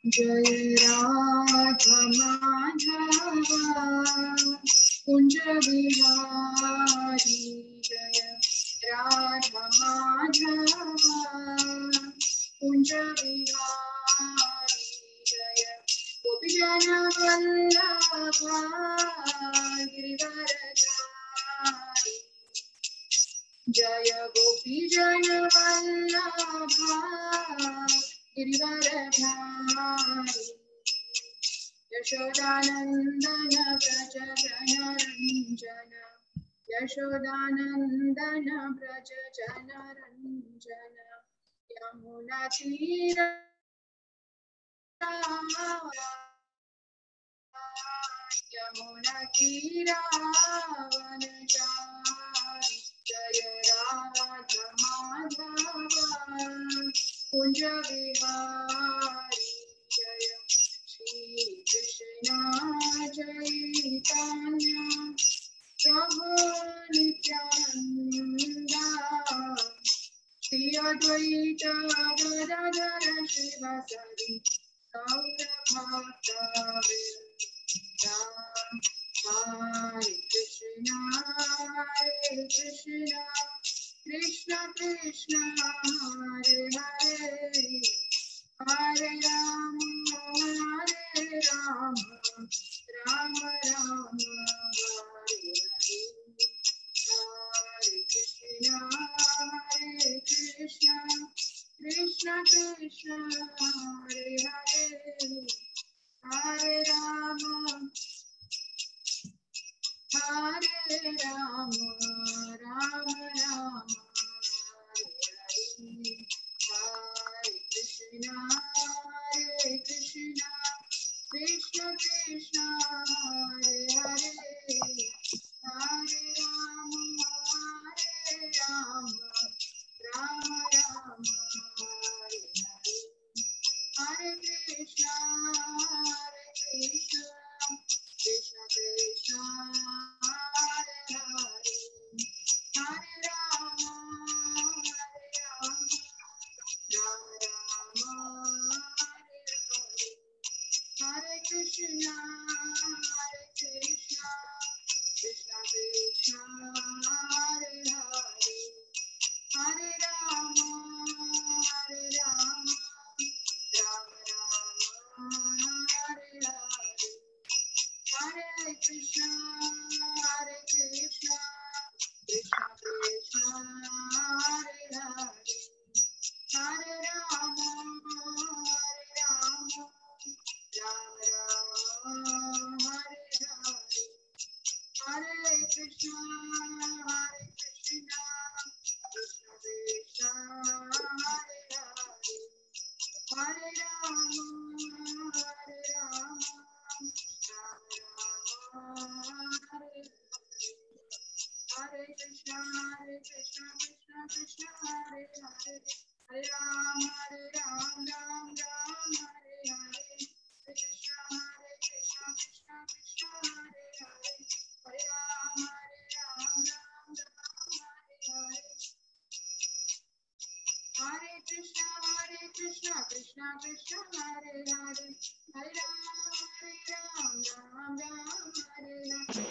जय राधा माधवा कुंज बिहारी जय राधा माधवा कुंज बिहारी जय गोपीजन वल्लभा गिरिवरधारी जय गोपीजन वल्लभा गिरिवरधारी यशोदानंदन व्रज जनरंजन यशोदानंदन व्रज जनरंजन यमुना तीर यमुना तीरावनचारी जय राधा माधवा कुंज बिहारी जय श्री कृष्ण चैतन्य प्रभु नित्यानंद श्री अद्वैत गदाधर श्रीवासदि गौर भक्तवृंद हरे कृष्ण कृष्ण कृष्ण हरे हरे हरे राम राम राम हरे हरे हरे कृष्ण कृष्ण कृष्ण हरे हरे हरे राम राम राम हरे हरे हरे कृष्ण कृष्ण कृष्ण हरे हरे हरे राम राम राम हरे हरे हरे कृष्ण कृष्ण कृष्ण हरे हरे हरे राम राम राम हरे हरे हरे कृष्ण कृष्ण कृष्ण हरे हरे हरे राम राम राम हरे हरे हरे कृष्ण कृष्ण कृष्ण हरे हरे हरे राम राम राम हरे हरे हरे कृष्ण कृष्ण कृष्ण हरे हरे हरे राम राम हरे हरे कृष्ण कृष्ण कृष्ण हरे हरे हरे राम राम राम हरे हरे हरे कृष्ण कृष्ण कृष्ण हरे हरे हरे राम राम राम हरे हरे हरे कृष्ण कृष्ण कृष्ण हरे हरे हरे राम राम राम हरे हरे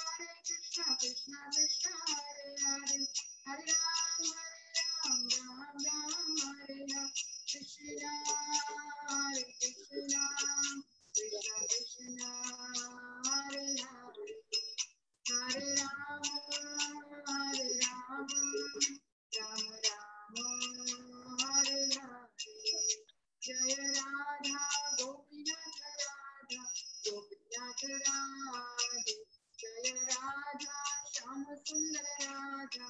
हरे कृष्ण कृष्ण कृष्ण हरे हरे हरे राम राम राम हरे हरे कृष्ण कृष्ण कृष्ण हरे हरे हरे राम राम हरे हरे जय राधा गोपीनाथ राधे जय राधा श्याम सुंदर राधे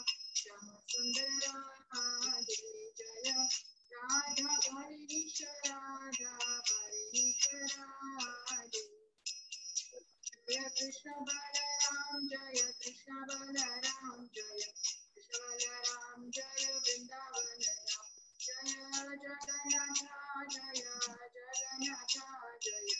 जय राधा हरीश राधे जय कृष्ण बलराम जय कृष्ण बलराम जय कृष्ण बलराम जय वृंदावन राम जय जगन्नाथ जय जगन्नाथ जय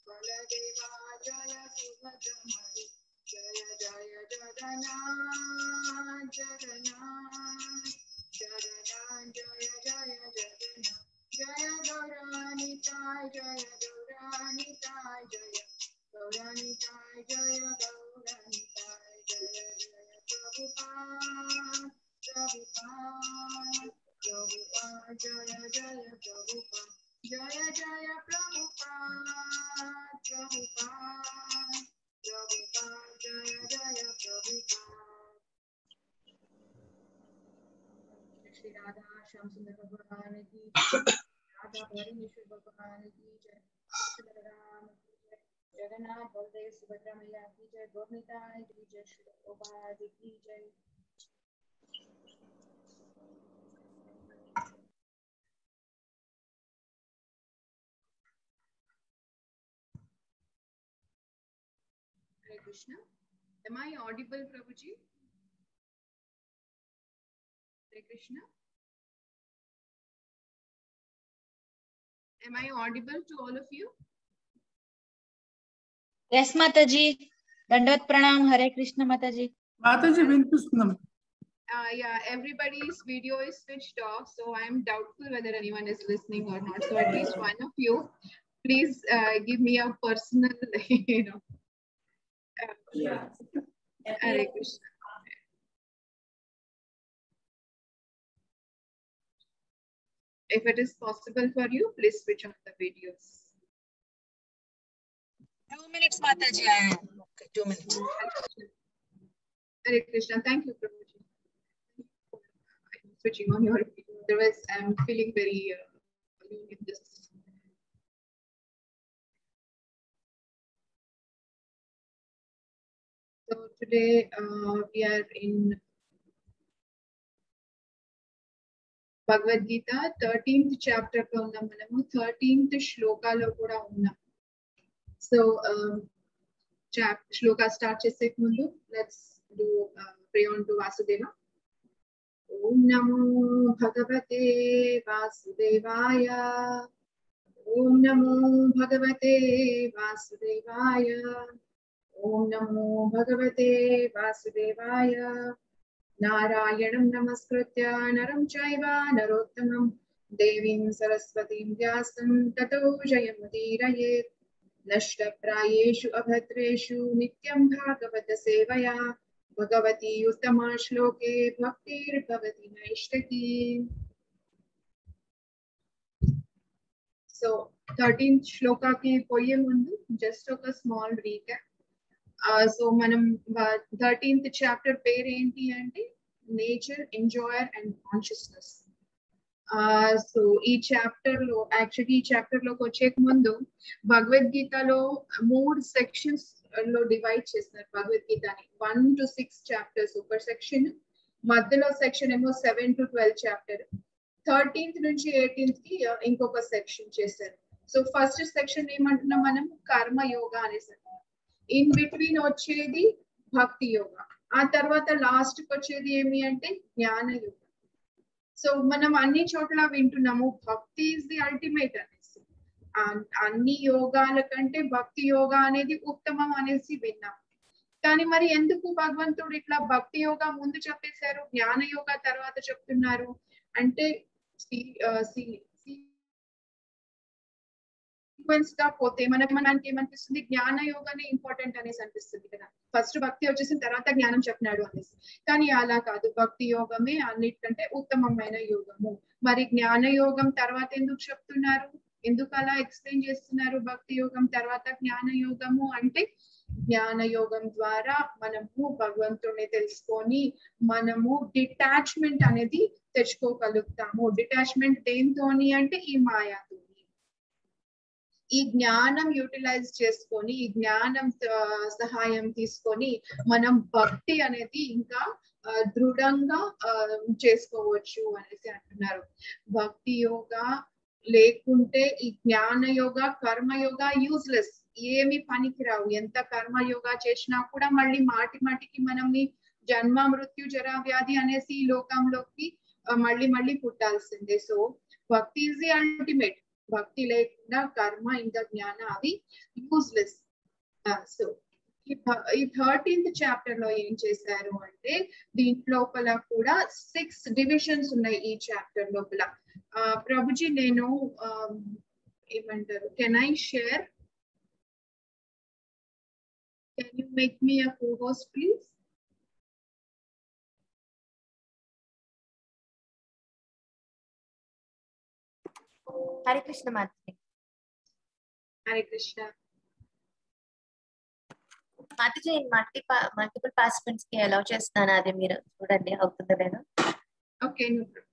बलदेवा जय Subhadramani. Jaya Jaya Jagannath, Jagannath, Jagannath, Jaya Jaya Jagannath. Jaya Gauranitai, Jaya Gauranitai, Jaya Gauranitai, Jaya Gauranitai, Jaya Jaya Prabhupada, Prabhupada, Prabhupada, Jaya Jaya Prabhupada, Jaya Jaya Prabhupada, Prabhupada, Prabhupada, Jaya Jaya Prabhupada. Shri Radha Shyam Sundar Bhagwan ki Radha Bharineshwar Bhagwan ki Jai, Shri Ram ki Jai, Jagannath Baldev Subhadra Maiya ki Jai, Gaurnitai ki Jai, Shri Prabhupada ki Jai. Hare Krishna. Am I audible, Prabhuji? Hare Krishna. Am I audible to all of you? Yes, Mataji. Dandavat Pranam. Hare Krishna, Mataji. Mataji, వినిపిస్తున్నాం. Yeah, everybody's video is switched off, so I'm doubtful whether anyone is listening or not. So at least one of you, please give me a personal, Hare Krishna. If it is possible for you, please switch off the videos. 2 minutes, Mataji. Okay, 2 minutes. Hare Krishna. Thank you, Prabhuji. I'm switching on your video. Otherwise, I'm feeling very alone in this. So today we are in Bhagavad Gita, 13th chapter lo unnam manamu, 13th shloka lo kuda unnam. So shloka start chese mundu, let's do pray on to Vasudeva. Om Namo Bhagavate Vasudevaya. Om Namo Bhagavate Vasudevaya. Om Namo Bhagavate Vasudevaya. Narayanam Namaskritya Naram Chaiva Narottamam Devim Saraswatim Vyasam Tato Jayamudirayet. Nashtaprayeshu abhatreshu nityam bhagavata sevaya bhagavati uttama shloke bhaktir bhavati naishtaki. So 13th shloka ki poye mundu just a small recap. So manam 13th chapter పేరు ఏంటి అంటే nature enjoyer and consciousness. So ఈ chapter లో actually ఈ chapter లోకి వచ్చే ముందు భగవద్గీతలో 3 సెక్షన్స్ లో డివైడ్ చేస్తున్నారు భగవద్గీతని. 1 to 6 చాప్టర్స్ ఒక సెక్షన్, మధ్యలో సెక్షన్ ఏమో 7 to 12 చాప్టర్, 13th నుంచి 18th కి ఇంకొక సెక్షన్ చేశారు. సో ఫస్ట్ సెక్షన్ ఏమంటున్నాం మనం, కర్మ యోగా అనేసి. ఇన్ బిట్వీన్ వచ్చేది భక్తి యోగా, ఆ తర్వాత లాస్ట్ కి వచ్చేది ఏమి అంటే జ్ఞాన యోగా. సో మనం అన్ని చోట్ల వింటున్నాము భక్తి ఈజ్ ది అల్టిమేట్ అనేసి, అన్ని యోగాల కంటే భక్తి యోగా అనేది ఉత్తమం అనేసి విన్నాం. కానీ మరి ఎందుకు భగవంతుడు ఇట్లా భక్తి యోగా ముందు చెప్పేశారు, జ్ఞాన యోగా తర్వాత చెప్తున్నారు అంటే సీక్వెన్స్ గా పోతే మనకి ఏమనిపిస్తుంది, జ్ఞాన యోగానే ఇంపార్టెంట్ అనేసి అనిపిస్తుంది కదా. ఫస్ట్ భక్తి వచ్చేసిన తర్వాత జ్ఞానం చెప్పినాడు అనేసి. కానీ అలా కాదు, భక్తి యోగమే అన్నిటికంటే ఉత్తమమైన యోగము. మరి జ్ఞాన యోగం తర్వాత ఎందుకు చెప్తున్నారు, ఎందుకు అలా ఎక్స్ప్లెయిన్ చేస్తున్నారు భక్తి యోగం తర్వాత జ్ఞాన యోగము అంటే, జ్ఞాన యోగం ద్వారా మనము భగవంతుడిని తెలుసుకొని మనము డిటాచ్మెంట్ అనేది తెచ్చుకోగలుగుతాము. డిటాచ్మెంట్ దేంతోని అంటే ఈ మాయాతో. ఈ జ్ఞానం యూటిలైజ్ చేసుకొని, ఈ జ్ఞానం సహాయం తీసుకొని మనం భక్తి అనేది ఇంకా దృఢంగా చేసుకోవచ్చు అనేసి అంటున్నారు. భక్తి యోగా లేకుంటే ఈ జ్ఞాన యోగా కర్మయోగా యూజ్లెస్, ఏమి పనికిరావు. ఎంత కర్మయోగా చేసినా కూడా మళ్ళీ మాటికి మనం జన్మ మృత్యు జరా వ్యాధి అనేసి ఈ లోకంలోకి మళ్ళీ పుట్టాల్సిందే. సో భక్తి ఈజ్ ది అల్టిమేట్. భక్తి లేకుండా కర్మ ఇంకా జ్ఞాన అవి యూజ్లెస్. సో ఈ 13th చాప్టర్ లో ఏం చేశారు అంటే దీంట్లోపల కూడా 6 డివిజన్స్ ఉన్నాయి ఈ చాప్టర్ లోపల. ప్రభుజీ నేను ఏమంటారు, can I share, can you make me a co-host please? Hare Krishna మాతాజీ. హరే కృష్ణ మాతాజీ, మల్టిపుల్ పార్టిసిపెంట్స్ కి అలౌ చేస్తాను, అది మీరు చూడండి అవుతుందో లేదో. Okay, no problem.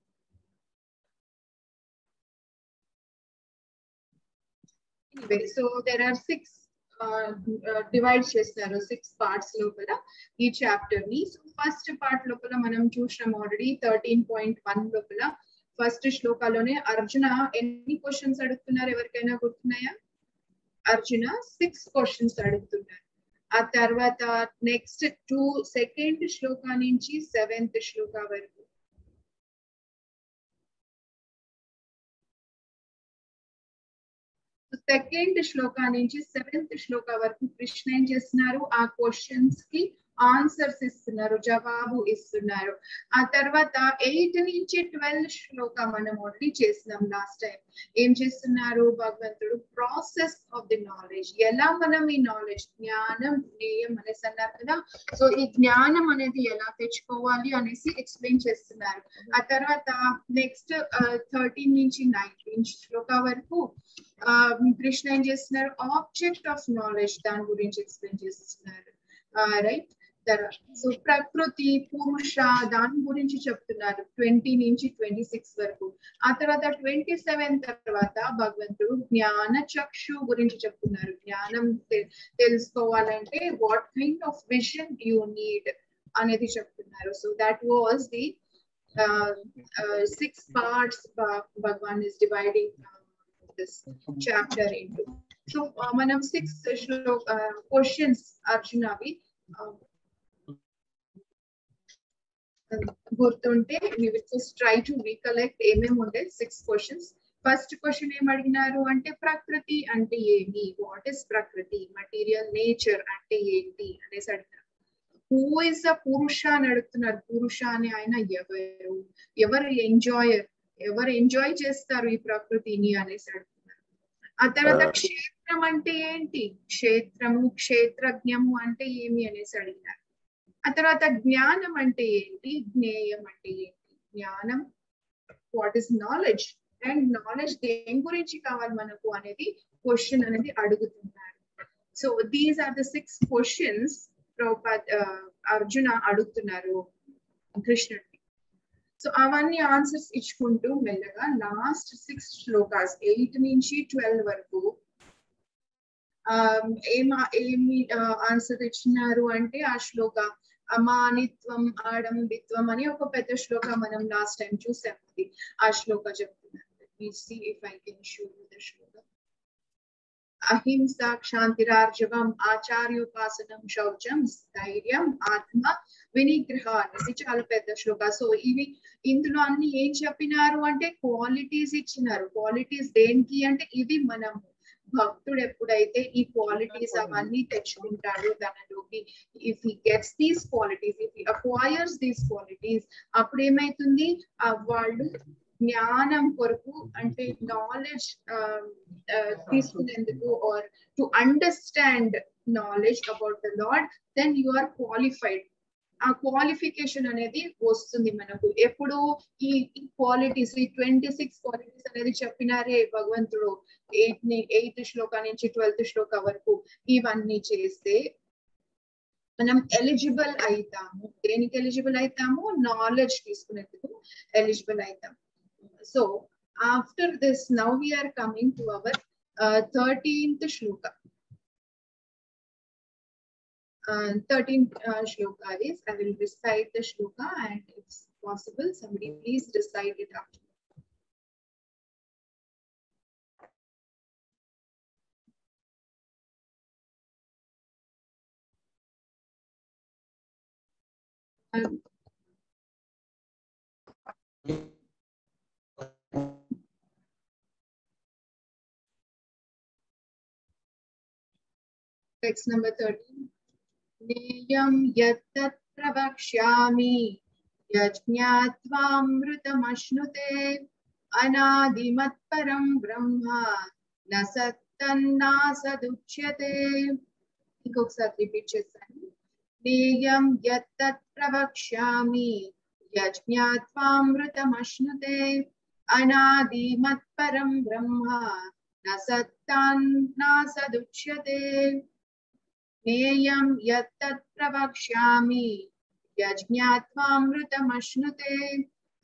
Anyway, so there are 6 divide చేస్తారు 6 పార్ట్స్ లోపల ఈ చాప్టర్ ని. సో ఫస్ట్ పార్ట్ లోపల మనం చూసాం ఆల్రెడీ 13.1 లోపల ఫస్ట్ శ్లోకాలోనే అర్జున ఎన్ని క్వశ్చన్స్ అడుగుతున్నారు, ఎవరికైనా గుర్తున్నాయా? అర్జున 6 క్వశ్చన్స్ అడుగుతున్నారు. ఆ తర్వాత నెక్స్ట్ 2 సెకండ్ శ్లోకా నుంచి 7th శ్లోకా వరకు సెకండ్ శ్లోకా నుంచి 7th శ్లోకా వరకు కృష్ణ ఏం చేస్తున్నారు, ఆ క్వశ్చన్స్ కి ఆన్సర్స్ ఇస్తున్నారు, జవాబు ఇస్తున్నారు. ఆ తర్వాత 8 నుంచి 12 శ్లోకా మనం ఆల్రెడీ చేసినాం లాస్ట్ టైం. ఏం చేస్తున్నారు భగవంతుడు, ప్రాసెస్ ఆఫ్ ది నాలెడ్జ్, ఎలా మనం ఈ నాలెడ్జ్, జ్ఞానం జ్ఞేయం అనేసి అన్నారు కదా. సో ఈ జ్ఞానం అనేది ఎలా తెచ్చుకోవాలి అనేసి ఎక్స్ప్లెయిన్ చేస్తున్నారు. ఆ తర్వాత నెక్స్ట్ 13 నుంచి 19 శ్లోకా వరకు కృష్ణ ఏం చేస్తున్నారు, ఆబ్జెక్ట్ ఆఫ్ నాలెడ్జ్ దాని గురించి ఎక్స్ప్లెయిన్ చేస్తున్నారు. రైట్, సో ప్రకృతి పురుష దాని గురించి చెప్తున్నారు 20 నుంచి 26 వరకు. ఆ తర్వాత 27 తర్వాత భగవంతుడు జ్ఞాన చక్షు గురించి చెప్తున్నారు. జ్ఞానం తెలుసుకోవాలంటే what kind of vision you need అనేది చెప్తున్నారు. So that was the 6 parts Bhagwan is dividing this chapter into. So manam 6 questions Arjunavi గుర్తుంటే we will just try to recollect ఏమేమి ఉండే 6 questions. ఫస్ట్ క్వశ్చన్ ఏం అడిగినారు అంటే ప్రకృతి అంటే ఏమి, వాట్ ఇస్ ప్రకృతి, మటీరియల్ నేచర్ అంటే ఏంటి అనేసి అడిగినారు. హూ ఇస్ ద పురుష అని అడుగుతున్నారు. పురుష అని ఆయన ఎవరు, ఎవరు ఎంజాయ్ చేస్తారు ఈ ప్రకృతిని అనేసి అడుగుతున్నారు. ఆ తర్వాత క్షేత్రం అంటే ఏంటి, క్షేత్రము క్షేత్రజ్ఞము అంటే ఏమి అనేసి అడిగినారు. ఆ తర్వాత జ్ఞానం అంటే ఏంటి, జ్ఞేయం అంటే ఏంటి, జ్ఞానం what is knowledge, and knowledge దేని గురించి కావాలి మనకు అనేది క్వశ్చన్ అనేది అడుగుతున్నారు. So these are the 6 questions Arjuna అడుగుతున్నారు కృష్ణుడిని. సో అవన్నీ ఆన్సర్స్ ఇచ్చుకుంటూ మెల్లగా లాస్ట్ 6 శ్లోకాస్ 8 నుంచి 12 వరకు ఏమి ఆన్సర్ ఇచ్చినారు అంటే ఆ శ్లోక అమానిత్వం ఆడంబిత్వం అని ఒక పెద్ద శ్లోక మనం లాస్ట్ టైం చూసాము. ఆ శ్లోక చెప్తున్నారు. అహింసా క్షాంతిరార్జవం ఆచార్యోపాసనం శౌచం స్థైర్యం ఆత్మ వినిగ్రహ అనేసి చాలా పెద్ద శ్లోక. సో ఇందులో అన్ని ఏం చెప్పినారు అంటే క్వాలిటీస్ ఇచ్చినారు. క్వాలిటీస్ దేనికి అంటే ఇది మనము భక్తుడు ఎప్పుడైతే ఈ క్వాలిటీస్ అవన్నీ తెచ్చుకుంటాడు తనలోకి, if he gets these qualities, if he acquires these qualities, అప్పుడు ఏమైతుంది వాళ్ళు జ్ఞానం కొరకు అంటే నాలెడ్జ్ తీసుకునేందుకు or to understand knowledge about the lord, then you are qualified. ఆ క్వాలిఫికేషన్ అనేది వస్తుంది మనకు ఎప్పుడు ఈ క్వాలిటీస్, ఈ 26 క్వాలిటీస్ అనేది చెప్పినారే భగవంతుడు 8th శ్లోకా నుంచి 12th శ్లోకా వరకు. ఇవన్నీ చేస్తే మనం ఎలిజిబుల్ అవుతాము. దేనికి ఎలిజిబుల్ అవుతాము, నాలెడ్జ్ తీసుకునేందుకు ఎలిజిబుల్ అవుతాం. So after this now we are coming to our 13th shloka. 13th shloka is, I will recite the shloka and if possible somebody please recite it after. Text number 13. ज्ञेयं यत्तत् प्रवक्ष्यामि यज्ञात्वामृतमश्नुते अनादिमत्परं ब्रह्म न सत्तन्नासदुच्यते। ఇంకొకసారి repeat చేస్తాను. ज्ञेयं यत्तत् प्रवक्ष्यामि यज्ञात्वामृतमश्नुते अनादिमत्परं ब्रह्म न सत्तन्नासदुच्यते। ज्ञेयं यत्तत् प्रवक्ष्यामि यज्ञात्वामृतमश्नुते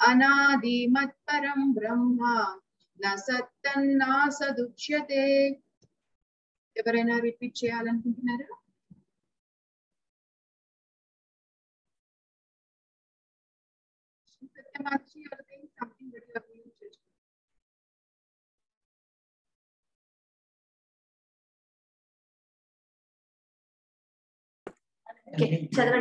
अनादिमत्परं ब्रह्म न सत्तन्नासदुच्यते। ఎవరైనా రిపీట్ చేయాలనుకుంటున్నారా? Satyamachi, you are saying something that you are going to judge. చదవండి.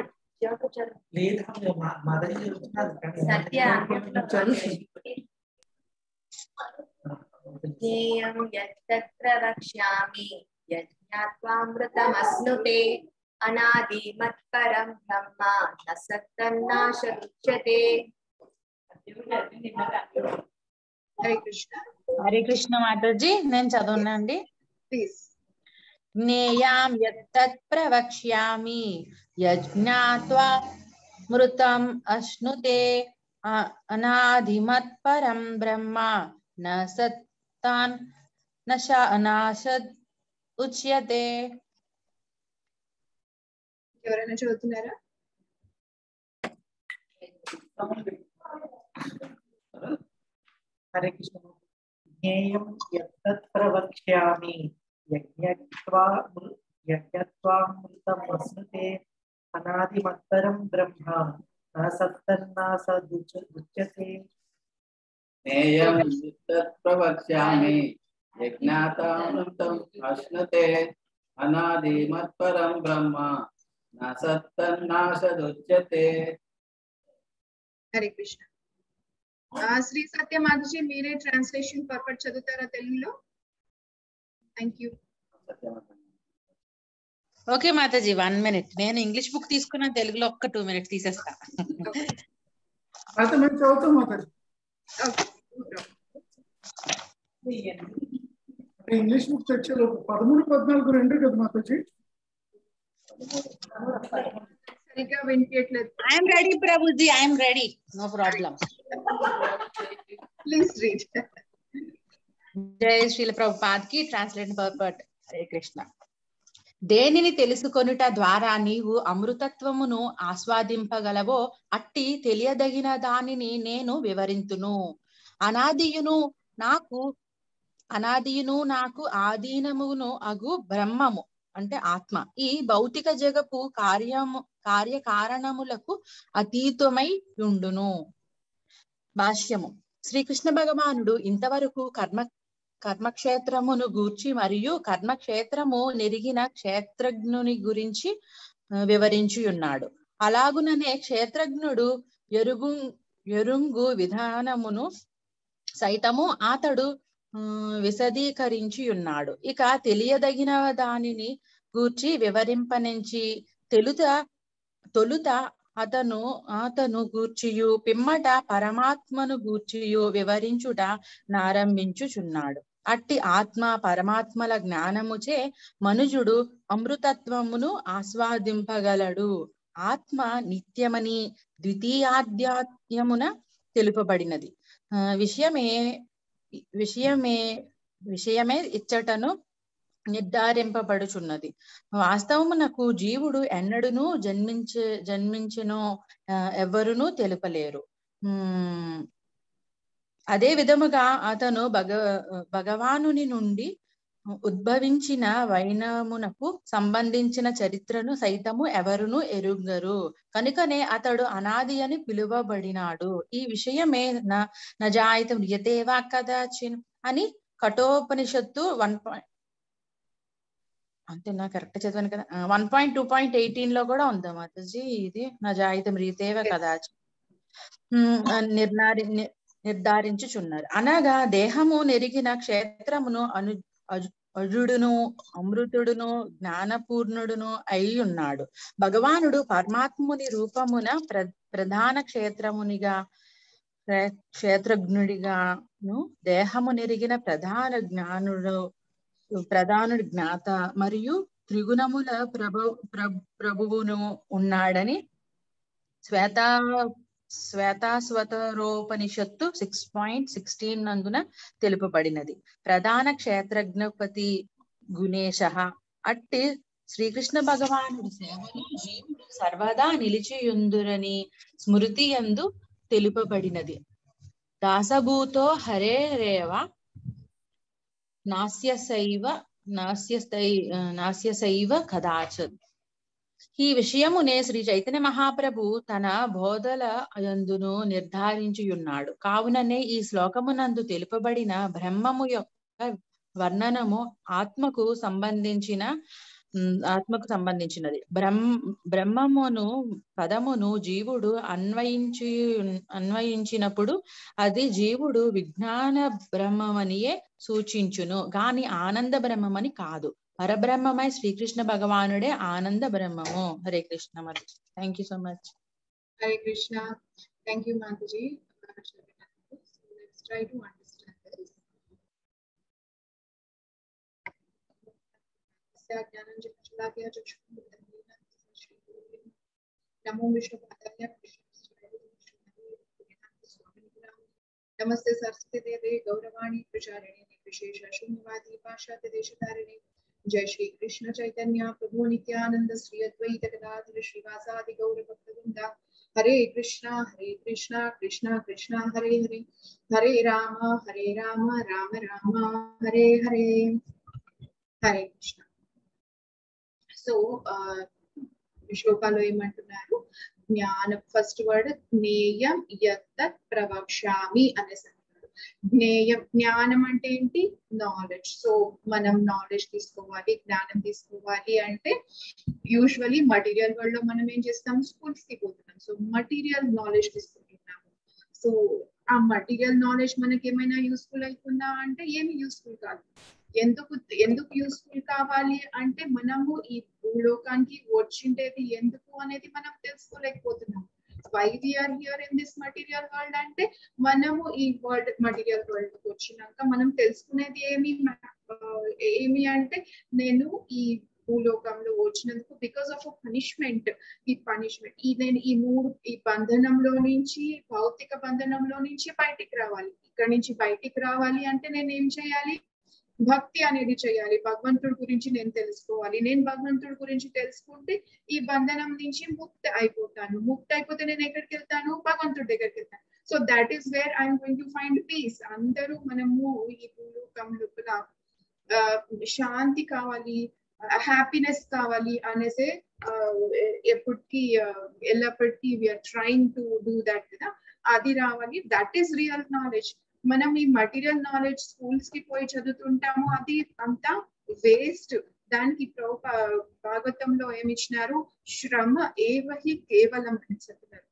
ज्ञेयं यत्तत् प्रवक्ष्यामि यज्ञात्वामृतमश्नुते अनादिमत्परं ब्रह्म न सत्तन्नासदुच्यते। హరే కృష్ణ. హరే కృష్ణ మాతాజీ, నేను చదవనా అండి? ప్లీజ్. జ్ఞేయాం యత్తత్ ప్రవక్ష్యామి యజ్ఞాత్వా మృతం అశ్నుతే అనాదిమత్పరం బ్రహ్మ న సత్తాన్ నాసద్ ఉచ్యతే. ఎవరైనా చదువుతున్నారా? హరే కృష్ణ. జ్ఞేయం యత్తత్ ప్రవక్ష్యామి యజ్ఞత్వామృతమశ్నుతే అనాదిమత్పరం బ్రహ్మ న సత్తన్నాసదుచ్యతే. ज्ञेयं यत्तत् प्रवक्ष्यामि यज्ञात्वामृतम् अश्नुते अनादिमत्परं ब्रह्म न सत्तन्नासदुच्यते। హరే కృష్ణ. శ్రీ సత్య మాతాజీ, మీరే ట్రాన్స్లేషన్ పర్పట్ చదువుతారా తెలుగులో? Thank you. Okay Mataji, 1 minute. నేను ఇంగ్లీష్ బుక్ తీసుకున్న, తెలుగులో ఒక్క 2 minutes తీసేస్తా. ఇంగ్లీష్ బుక్ తెచ్చారు 13-14 కదా మాతాజీ? సరిగ్గా వినిపించట్లేదు. ఐఎమ్ రెడీ ప్రభుజీ, I'm ready, no problem. Please read. జై శ్రీల ప్రభుపాద్కి ట్రాన్స్లేషన్ పర్పట్. హరే కృష్ణ. దేనిని తెలుసుకొనుట ద్వారా నీవు అమృతత్వమును ఆస్వాదింపగలవో అట్టి తెలియదగిన దానిని నేను వివరింతును. అనాదియును నాకు ఆధీనమును అగు బ్రహ్మము అంటే ఆత్మ ఈ భౌతిక జగపు కార్యకారణములకు అతీతమై ఉండును. భాష్యము. శ్రీకృష్ణ భగవానుడు ఇంతవరకు కర్మక్షేత్రమును గూర్చి మరియు కర్మక్షేత్రము నెరిగిన క్షేత్రజ్ఞుని గురించి వివరించి ఉన్నాడు. అలాగుననే క్షేత్రజ్ఞుడు ఎరుంగు విధానమును సైతము అతడు విశదీకరించి ఉన్నాడు. ఇక తెలియదగిన దానిని గూర్చి వివరింపనించి తొలుత అతను గూర్చియు పిమ్మట పరమాత్మను గూర్చియు వివరించుట నారంభించుచున్నాడు. అట్టి ఆత్మ పరమాత్మల జ్ఞానముచే మనుజుడు అమృతత్వమును ఆస్వాదింపగలడు. ఆత్మ నిత్యమని ద్వితీయాధ్యాయమున తెలుపబడినది. విషయమే ఇచ్చటను నిర్ధారింపబడుచున్నది. వాస్తవమునకు జీవుడు ఎన్నడును జన్మించినో ఎవరునూ తెలుపలేరు. అదే విధముగా అతను భగవానుని నుండి ఉద్భవించిన వైనమునకు సంబంధించిన చరిత్రను సైతము ఎవరునూ ఎరుగరు. కనుకనే అతడు అనాది అని పిలువబడినాడు. ఈ విషయమే నజాయిత మ్రియతేవా కదాచిన్ అని కఠోపనిషత్తు అంతే, నా కరెక్ట్ చదివాను కదా, 1.2.18 లో కూడా ఉందా మాతాజీ? ఇది నజాయిత మ్రియతేవ కదాచిన్ నిర్ధారించుచున్నారు. అనగా దేహము నెరిగిన క్షేత్రమును అజుడును అమృతుడును జ్ఞానపూర్ణుడును అయి ఉన్నాడు. భగవానుడు పరమాత్ముని రూపమున ప్రధాన క్షేత్రజ్ఞుడిగాను దేహము నెరిగిన ప్రధానుడి జ్ఞాత మరియు త్రిగుణముల ప్రభువును ఉన్నాడని శ్వేతాశ్వతరోపనిషత్తు 6.16 నందున తెలుపబడినది. ప్రధాన క్షేత్రజ్ఞపతి గుణేశ అట్టి శ్రీకృష్ణ భగవానుడి సేవలో జీవుడు సర్వదా నిలిచియుందురని స్మృతి యందు తెలుపబడినది. దాసభూతో హరేరేవ నాస్యసైవ కదాచత్. ఈ విషయమునే శ్రీ చైతన్య మహాప్రభు తన బోధల యందును నిర్ధారించియున్నాడు. కావుననే ఈ శ్లోకమునందు తెలుపబడిన బ్రహ్మము యొక్క వర్ణనము ఆత్మకు సంబంధించినది. బ్రహ్మమును పదమును జీవుడు అన్వయించినప్పుడు అది జీవుడు విజ్ఞాన బ్రహ్మమనియే సూచించును గాని ఆనంద బ్రహ్మమని కాదు. పరబ్రహ్మమై శ్రీకృష్ణ భగవానుడే ఆనంద బ్రహ్మము. Hare Krishna Mataji. Thank you so much. Hare Krishna. Thank you Mataji. Let's try to understand this. नमो विष्णुपादाय नमस्ते सरस्वती देवे गौरवाणी प्रचारिणे विशेष शून्यवादी पाश्चात्य देशतारिणे. जय श्री कृष्ण चैतन्य प्रभु नित्यानंद श्री अद्वैत गदाधर श्रीवासादि गौर भक्तवृंद. हरे कृष्णा कृष्णा कृष्णा हरे हरे, हरे राम राम राम हरे हरे. हरे कृष्ण. సో శ్లోకాలో ఏమంటున్నారు, జ్ఞాన ఫస్ట్ వర్డ్ జ్ఞేయం యత్తత్ ప్రవక్ష్యామి అనేసి అంటున్నారు. జ్ఞానం అంటే ఏంటి? నాలెడ్జ్. సో మనం నాలెడ్జ్ తీసుకోవాలి, జ్ఞానం తీసుకోవాలి అంటే యూజువల్లీ మటీరియల్ వరల్డ్ లో మనం ఏం చేస్తాం, స్కూల్స్ కి పోతున్నాం. సో మటీరియల్ నాలెడ్జ్ తీసుకుంటున్నాము. సో ఆ మటీరియల్ నాలెడ్జ్ మనకి ఏమైనా యూస్ఫుల్ అవుతుందా అంటే ఏమి యూస్ఫుల్ కాదు. ఎందుకు యూస్ఫుల్ కావాలి అంటే మనము ఈ భూలోకానికి వచ్చిండేది ఎందుకు అనేది మనం తెలుసుకోలేకపోతున్నాం. Why we are here in this material world అంటే మనము ఈ మటీరియల్ వరల్డ్ కి వచ్చినాక మనం తెలుసుకునేది ఏమి అంటే నేను ఈ భూలోకంలో వచ్చినందుకు బికాస్ ఆఫ్ పనిష్మెంట్. నేను ఈ బంధనంలో నుంచి, భౌతిక బంధనంలో నుంచి బయటికి రావాలి. ఇక్కడ నుంచి బయటికి రావాలి అంటే నేను ఏం చేయాలి? భక్తి అనేది చేయాలి. భగవంతుడి గురించి నేను తెలుసుకోవాలి. నేను భగవంతుడి గురించి తెలుసుకుంటే ఈ బంధనం నుంచి ముక్తి అయిపోతాను. ముక్తి అయిపోతే నేను ఎక్కడికి వెళ్తాను? భగవంతుడి దగ్గరికి వెళ్తాను. So that is where I'm going to find piece. అందరూ మనము ఈ భూలోకం లోపల శాంతి కావాలి, హ్యాపీనెస్ కావాలి అనేసి ఎల్లప్పటికీ we are trying to do that కదా. అది రావాలి. That is real knowledge. మనం ఈ మటీరియల్ నాలెడ్జ్ స్కూల్స్ కి పోయి చదువుతుంటాము, అది అంతా వేస్ట్. దానికి భాగవతంలో ఏమి ఇచ్చినారు? శ్రమ ఏవహి కేవలం అని చెప్తున్నారు.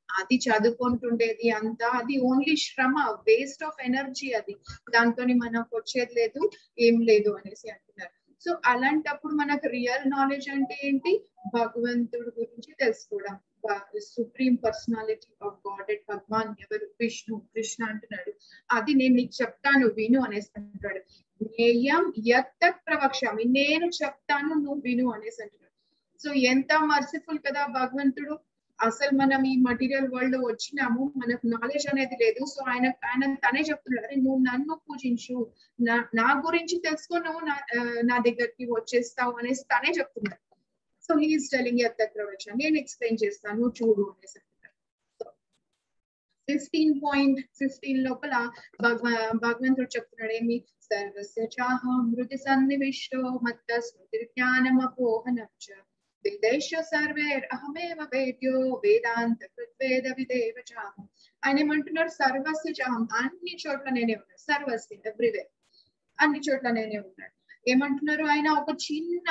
అది చదువుకుంటుండేది అంతా అది ఓన్లీ శ్రమ, వేస్ట్ ఆఫ్ ఎనర్జీ. అది దాంతో మనకు వచ్చేది లేదు, ఏం లేదు అనేసి అంటున్నారు. సో అలాంటప్పుడు మనకు రియల్ నాలెడ్జ్ అంటే ఏంటి? భగవంతుడి గురించి తెలుసుకోవడం. Supreme personality of godhead భగవాన్ ఎవరు? విష్ణు, కృష్ణ అంటున్నాడు. అది నేను నీకు చెప్తాను విను అనేసి అంటున్నాడు. జ్ఞేయం యత్తత్ ప్రవక్ష్యామి, నేను చెప్తాను నువ్వు విను అనేసి అంటున్నాడు. సో ఎంత మర్సిఫుల్ కదా భగవంతుడు. అసలు మనం ఈ మటీరియల్ వరల్డ్ లో వచ్చినాము, మనకు నాలెడ్జ్ అనేది లేదు. సో ఆయన తనే చెప్తున్నాడు, అరే నువ్వు నన్ను పూజించు, నా గురించి తెలుసుకో, నువ్వు నా దగ్గరికి వచ్చేస్తావు అనేసి తనే చెప్తున్నాడు. సో హీ ఈస్ టెలింగ్ యత్తత్ ప్రవక్ష్యామి, నేను ఎక్స్ప్లెయిన్ చేస్తాను, నువ్వు చూడు అనేసి అంటున్నాడు. 15.15 లోపల భగవంతుడు చెప్తున్నాడు ఏమి? సర్వస్య చాహం హృది సన్నివిష్టో మత్త స్మృతి జ్ఞానమపోహనం చ వేదేశ సర్వేర్ అహమేవ వేద్యో వేదాంత కృద్వేద విదేవ చాహం. ఆయన ఏమంటున్నారు? సర్వస్య చాహం, అన్ని చోట్ల నేనే ఉన్నాను. సర్వస్య ఎవ్రీవేర్, అన్ని చోట్ల నేనే ఉన్నాను. ఏమంటున్నారు ఆయన? ఒక చిన్న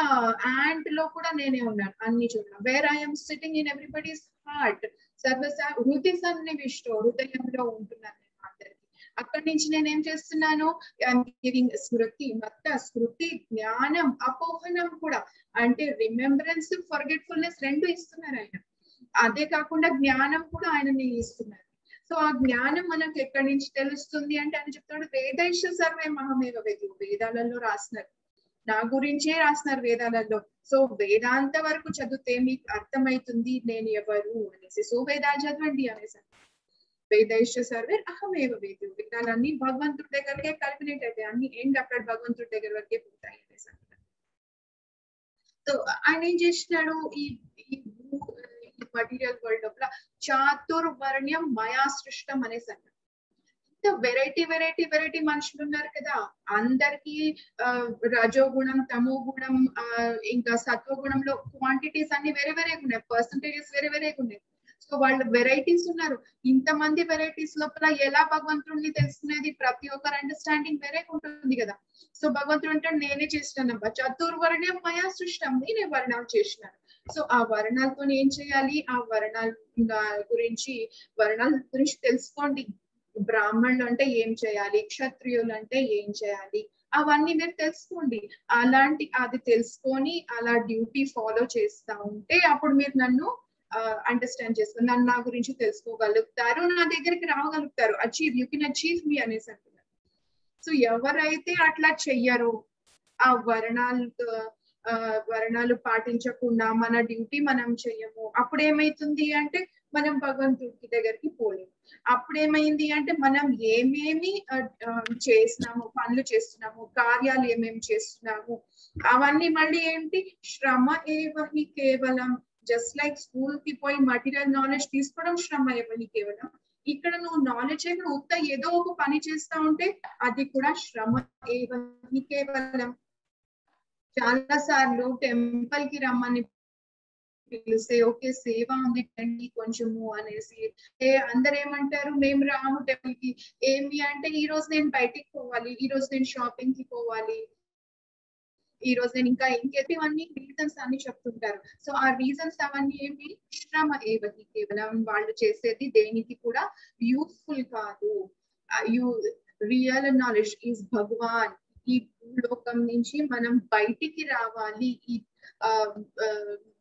యాంట్ లో కూడా నేనే ఉన్నాను అన్ని చోట్ల. Where I'm sitting in everybody's heart. సర్వస్య హృది సన్నివిష్టో, హృదయంలో ఉంటున్నాను నేను అందరికి. అక్కడి నుంచి నేనేం చేస్తున్నాను, గివింగ్ స్మృతి, మత్త, స్మృతి, జ్ఞానం, అపోహనం కూడా, అంటే రిమెంబరెన్స్, ఫర్గెట్ఫుల్నెస్ రెండు ఇస్తున్నారు ఆయన. అదే కాకుండా జ్ఞానం కూడా ఆయనని ఇస్తున్నారు. సో ఆ జ్ఞానం మనకు ఎక్కడి నుంచి తెలుస్తుంది అంటే ఆయన చెప్తాడు వేదైష సర్వే మహమేవ వేది, వేదాలలో రాస్తున్నారు, నా గురించే రాస్తున్నారు వేదాలలో. సో వేదాంత వరకు చదివితే మీకు అర్థమవుతుంది నేను ఎవరు అనేసి. సో వేదాలు చదవండి అనేసి. వేదైష సర్వే అహమేవ వేది, వేదాలన్నీ భగవంతుడి దగ్గరకే కలిపినట్టయితే అన్ని ఎండ్ అక్కడ భగవంతుడి దగ్గర వరకే పోతాయి అనేసి. సో ఆయన ఏం చేసినాడు, ఈ మటీరియల్ వరల్డ్ లోపల చాతుర్వర్ణ్యం మయా సృష్టం అనేసి అన్నాడు. వెరైటీ మనుషులు ఉన్నారు కదా, అందరికి రజోగుణం, తమో గుణం, ఇంకా సత్వగుణంలో క్వాంటిటీస్ అన్ని వేరే ఉన్నాయి, పర్సంటేజెస్ వేరే ఉన్నాయి. సో వాళ్ళు వెరైటీస్ ఉన్నారు. ఇంతమంది వెరైటీస్ లోపల ఎలా భగవంతుడిని తెలుసుకునేది, ప్రతి ఒక్కరు అండర్స్టాండింగ్ వేరే ఉంటుంది కదా. సో భగవంతుడు అంటే నేనే చేసినానబ్బా, చతుర్వర్ణ్యం మయా సృష్టం, నేనే వర్ణాలు చేసినాను. సో ఆ వర్ణాలతో ఏం చేయాలి, ఆ వర్ణాల గురించి తెలుసుకోండి. బ్రాహ్మణులు అంటే ఏం చేయాలి, క్షత్రియులు అంటే ఏం చేయాలి, అవన్నీ మీరు తెలుసుకోండి. అది తెలుసుకొని అలా డ్యూటీ ఫాలో చేస్తా ఉంటే అప్పుడు మీరు నన్ను అండర్స్టాండ్ చేసుకుని నన్ను నా గురించి తెలుసుకోగలుగుతారు, నా దగ్గరికి రాగలుగుతారు. యూ కెన్ అచీవ్ మీ అనేసి అంటున్నారు. సో ఎవరైతే అట్లా చెయ్యరో, ఆ వర్ణాలు పాటించకుండా మన డ్యూటీ మనం చెయ్యము, అప్పుడు ఏమైతుంది అంటే మనం భగవంతుడి దగ్గరికి పోలేము. అప్పుడేమైంది అంటే మనం ఏమేమి పనులు చేస్తున్నాము, కార్యాలు ఏమేమి చేస్తున్నాము, అవన్నీ మళ్ళీ ఏంటి, శ్రమ ఏవహి కేవలం. జస్ట్ లైక్ స్కూల్ కి పోయి మటీరియల్ నాలెడ్జ్ తీసుకోవడం శ్రమ ఏవహి కేవలం, ఇక్కడ నువ్వు నాలెడ్జ్ ఏదో ఒక పని చేస్తా ఉంటే అది కూడా శ్రమ ఏవహి కేవలం. చాలా సార్లు టెంపుల్ కి రమ్మని పిలిస్తే ఓకే సేవ ఉంది రండి కొంచెము అనేసి, అందరు ఏమంటారు మేము రాము టెంపుల్ కి, ఏమి అంటే ఈ రోజు నేను బయటికి పోవాలి, ఈ రోజు నేను షాపింగ్ కి పోవాలి, ఈ రోజు నేను ఇంకేవన్నీ రీజన్స్ అన్ని చెప్తుంటారు. సో ఆ రీజన్స్ అవన్నీ ఏంటి, శ్రమ ఏవహి కేవలం. వాళ్ళు చేసేది దేనికి కూడా యూస్ఫుల్ కాదు. రియల్ నాలెడ్జ్ ఈజ్ భగవాన్. ఈ భూలోకం నుంచి మనం బయటికి రావాలి, ఈ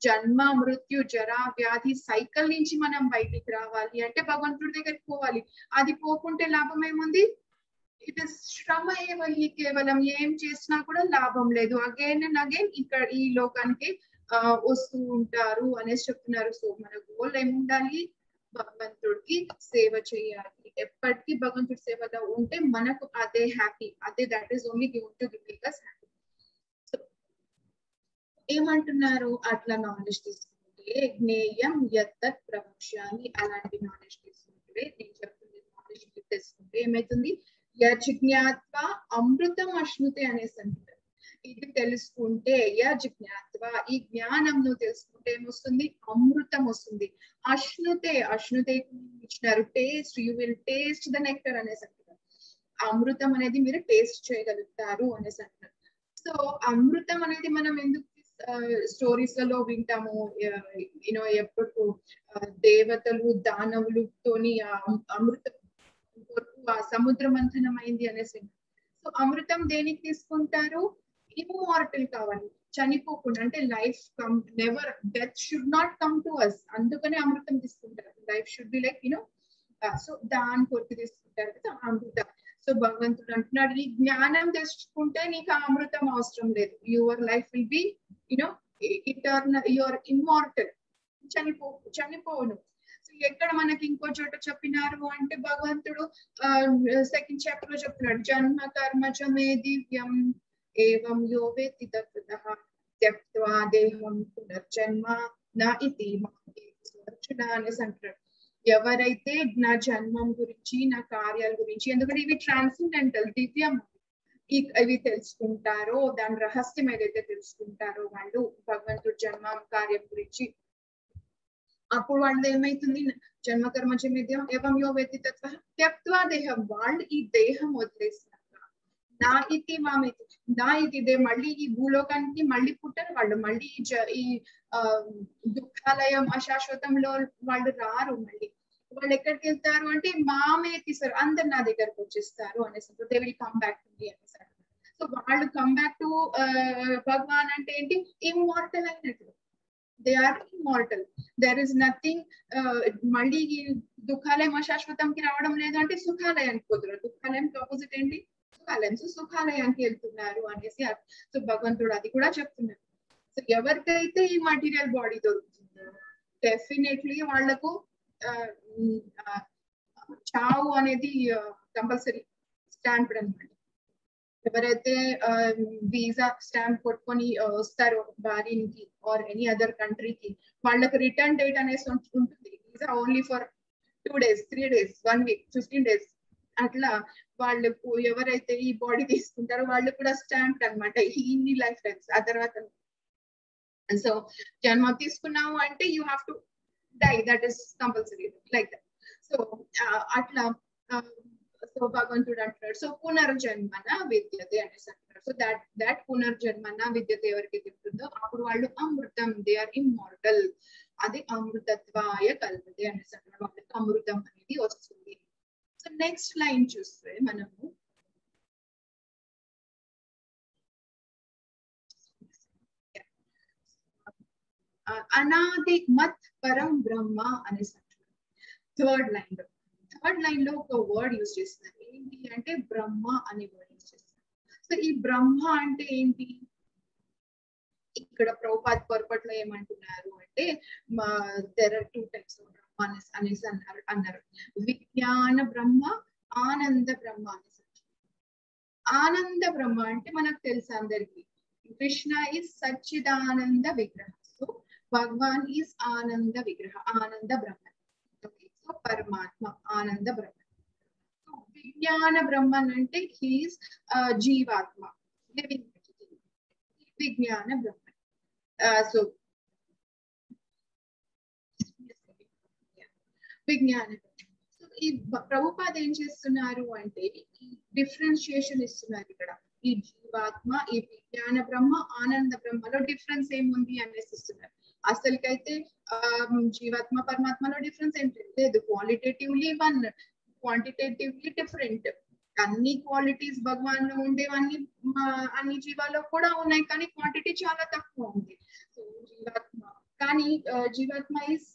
జన్మ మృత్యు జరా వ్యాధి సైకిల్ నుంచి మనం బయటికి రావాలి అంటే భగవంతుడి దగ్గరికి పోవాలి. అది పోకుంటే లాభం ఏముంది, ఇట్ ఇస్ శ్రమ ఏవహి కేవలం. ఏం చేసినా కూడా లాభం లేదు, అగైన్ అండ్ అగైన్ ఇక్కడ ఈ లోకానికి వస్తూ ఉంటారు అనేసి చెప్తున్నారు. సో మన గోల్ ఏముండాలి, భగవంతుడికి సేవ చేయాలి. ఎప్పటికీ భగవంతుడి సేవలో ఉంటే మనకు అదే హ్యాపీ, అదే that is only given to make us happy. So ఏమంటున్నారు, అట్లా నాలెడ్జ్ తీసుకుంటే జ్ఞేయం యత్తత్ ప్రవక్ష్యామి, అలాంటి నాలెడ్జ్ తీసుకుంటే నేను చెప్తుంది నాలెడ్జ్ తీసుకుంటే ఏమైతుంది, యజ్ఞాత్వ అమృతం అశ్నుతే అనేసి అంటారు. ఇది తెలుసుకుంటే యజ్ఞాత్వ, ఈ జ్ఞానం నువ్వు తెలుసుకుంటే ఏమొస్తుంది, అమృతం వస్తుంది. అశ్నుతే ఇచ్చినారు taste, you will taste the nectar అనేసి అంటారు. అమృతం అనేది మీరు టేస్ట్ చేయగలుగుతారు అనేసి అంటారు. సో అమృతం అనేది మనం ఎందుకు స్టోరీస్ లలో వింటాము, ఎప్పుడు దేవతలు దానవులతోని అమృతం సముద్ర మంథనం అయింది అనేసి. సో అమృతం దేనికి తీసుకుంటారు, ఇమ్మార్టల్ కావాలి, చనిపోకుండా, అంటే life never, death should not come to us, అందుకనే అమృతం తీసుకుంటారు. Life should be like so దాని కొరకు తీసుకుంటారు కదా అమృతం. సో భగవంతుడు అంటున్నాడు, ఈ జ్ఞానం తెచ్చుకుంటే నీకు ఆ అమృతం అవసరం లేదు, your life will be eternal, your immortal, చనిపోను. సో ఎక్కడ మనకి ఇంకో చోట చెప్పినారు అంటే భగవంతుడు సెకండ్ చాప్టర్ లో చెప్తున్నాడు, జన్మ కర్మచ మే దివ్యం ఏవం యో వేత్తి తత్వతః త్యక్త్వా దేహం పునర్జన్మ న ఇతి అనేసి అంటున్నాడు. ఎవరైతే నా జన్మం గురించి, నా కార్యాల గురించి, ఎందుకంటే ఇవి ట్రాన్సెండెంటల్, దివ్యం, ఇవి తెలుసుకుంటారో, దాని రహస్యం ఏదైతే తెలుసుకుంటారో వాళ్ళు భగవంతుడు జన్మ కార్యం గురించి, అప్పుడు వాళ్ళు ఏమైతుంది, జన్మ కర్మ చేద్దాం ఏవం యో వేత్తి తత్వ త్యక్త్వా దేహం, వాళ్ళు ఈ దేహం వదిలేసినాక నా ఇది మామితి, నా ఇది ఇదే, మళ్ళీ ఈ భూలోకానికి మళ్ళీ పుట్టరు వాళ్ళు, మళ్ళీ ఈ దుఃఖాలయం అశాశ్వతంలో వాళ్ళు రారు. మళ్ళీ వాళ్ళు ఎక్కడికి వెళ్తారు అంటే మామే తీసారు అందరు నా దగ్గరకు వచ్చేస్తారు అనేసి they will come back to me అనేసి. సో వాళ్ళు కమ్ బ్యాక్ టు భగవాన్ అంటే ఏంటి, ఇమ్మార్టల్ అయినట్లు. They are immortal. There is nothing. మళ్ళీ దుఃఖాలయం అశాశ్వతంకి రావడం లేదు అంటే సుఖాలయానికి పోతున్నారు. దుఃఖాలయంకి ఆపోజిట్ ఏంటి, సుఖాలయం. సో సుఖాలయానికి వెళ్తున్నారు అనేసి. సో భగవంతుడు అది కూడా చెప్తున్నారు. సో ఎవరికైతే ఈ మటీరియల్ బాడీ దొరుకుతుందో డెఫినెట్లీ వాళ్లకు చావు అనేది కంపల్సరీ స్టాంప్డ్ అనమాట. ఎవరైతే వీసా స్టాంప్ కొట్టుకొని వస్తారో ఫారిన్కి ఆర్ ఎనీ అదర్ కంట్రీకి, వాళ్ళకి రిటర్న్ డేట్ అనేసి ఉంటుంది. Visa only for 2 days, 3 days, 1 week, 15 days అట్లా. వాళ్ళకు ఎవరైతే ఈ బాడీ తీసుకుంటారో వాళ్ళు కూడా స్టాంప్ అనమాట ఇన్ని లైఫ్ టైమ్స్. ఆ తర్వాత సో జన్మ తీసుకున్నాము అంటే you have to die, that is compulsory like that. So అట్లా సో భగవంతుడు అంటున్నాడు. సో పునర్జన్మన విద్యతే అనేసి అంటున్నాడు. సో దట్ పునర్జన్మన విద్యతే ఎవరికైతే ఉంటుందో అప్పుడు వాళ్ళు అమృతం, దే ఆర్ ఇమ్మార్టల్. అది అమృతత్వాయ కల్పతే అనేసి అంటున్నాడు. వాళ్ళకి అమృతం అనేది వస్తుంది. సో నెక్స్ట్ లైన్ చూస్తే మనము అనాది మత్ పరం బ్రహ్మ అనేసి అంటున్నాడు. థర్డ్ లైన్ లో ఒక వర్డ్ యూజ్ చేస్తున్నారు. ఏంటి అంటే బ్రహ్మ అనే వర్డ్ యూజ్ చేస్తున్నారు. సో ఈ బ్రహ్మ అంటే ఏంటి, ఇక్కడ ప్రభుపాద్ పొరపాట్లో ఏమంటున్నారు అంటే దెర్ ఆర్ 2 types ఆఫ్ బ్రహ్మ అనేసి అన్నారు. విజ్ఞాన బ్రహ్మ, ఆనంద బ్రహ్మ అనేసి. ఆనంద బ్రహ్మ అంటే మనకు తెలుసు అందరికి, కృష్ణ ఈజ్ సచ్చిదానంద విగ్రహ. సో భగవాన్ ఈజ్ ఆనంద విగ్రహ, ఆనంద బ్రహ్మ. సో పరమాత్మ ఆనంద బ్రహ్మ. విజ్ఞాన బ్రహ్మన్ అంటే హీస్ జీవాత్మ, లివింగ్ విజ్ఞాన బ్రహ్మ. సో విజ్ఞాన. సో ఈ ప్రభుపాద ఏం చేస్తున్నారు అంటే డిఫరెన్షియేషన్ ఇస్తున్నారు ఇక్కడ. ఈ జీవాత్మ, ఈ విజ్ఞాన బ్రహ్మ, ఆనంద బ్రహ్మలో డిఫరెన్స్ ఏముంది అనేసి ఇస్తున్నారు. అసలుకైతే జీవాత్మ పరమాత్మలో డిఫరెన్స్ ఏంటి లేదు. Qualitatively one, quantitatively different. అన్ని క్వాలిటీస్ భగవాన్ లో ఉండేవన్నీ అన్ని జీవాల్లో కూడా ఉన్నాయి, కానీ క్వాంటిటీ చాలా తక్కువ ఉంది. సో జీవాత్మ కానీ జీవాత్మ ఇస్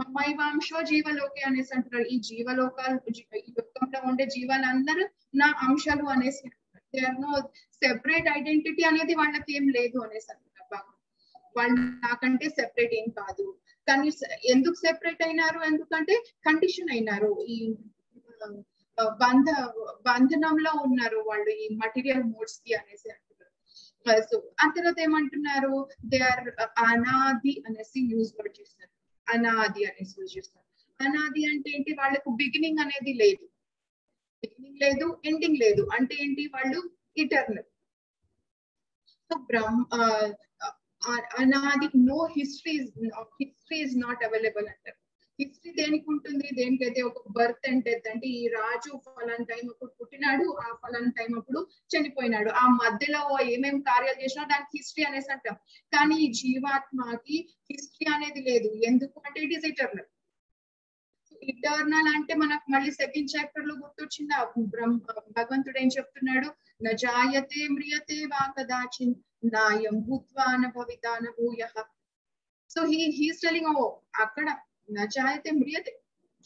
మమైవాంశో జీవలోకి అనేసి అంటున్నారు. ఈ జీవలోకాలు, ఈ లోకంలో ఉండే జీవాలందరూ నా అంశాలు అనేసి అంటున్నారు. They are no separate identity అనేది వాళ్ళకి ఏం లేదు అనేసి అంటున్నారు. వాళ్ళు నాకంటే సెపరేట్ ఏం కాదు. కానీ ఎందుకు సెపరేట్ అయినారు, ఎందుకంటే కండిషన్ అయినారు. ఈ బంధనంలో ఉన్నారు వాళ్ళు ఈ మటీరియల్ మోడ్స్ కి అనేసి అంటున్నారు. సో ఆ తర్వాత ఏమంటున్నారు, దే ఆర్ అనాది అనేసి యూజ్ వర్డ్ చేస్తారు. అనాది అనేసి యూజ్ చేస్తారు. అనాది అంటే ఏంటి, వాళ్ళకు బిగినింగ్ అనేది లేదు, బిగినింగ్ లేదు, ఎండింగ్ లేదు. అంటే ఏంటి, వాళ్ళు ఇటర్నల్. సో అనాది, no history is not available అంటారు. హిస్టరీ దేనికి ఉంటుంది, దేనికైతే ఒక బర్త్ అండ్ డెత్. అంటే ఈ రాజు ఫలానా టైం అప్పుడు పుట్టినాడు, ఆ ఫలానా టైం అప్పుడు చనిపోయినాడు, ఆ మధ్యలో ఏమేమి కార్యాలు చేసినా దానికి హిస్టరీ అనేసి అంటాం. కానీ ఈ జీవాత్మకి హిస్టరీ అనేది లేదు. ఎందుకు అంటే ఇట్ ఈస్ ఇటర్నల్. ఇటర్నల్ అంటే మనకు మళ్ళీ సెకండ్ చాప్టర్ లో గుర్తొచ్చింది. భగవంతుడు ఏం చెప్తున్నాడు, నజాయతే మ్రియతే వా కదాచిన్ నాయం భూత్వా న భవితా న భూయః. సో హీస్ టెలింగ్, ఓ అక్కడ నజాయతే మ్రియతే,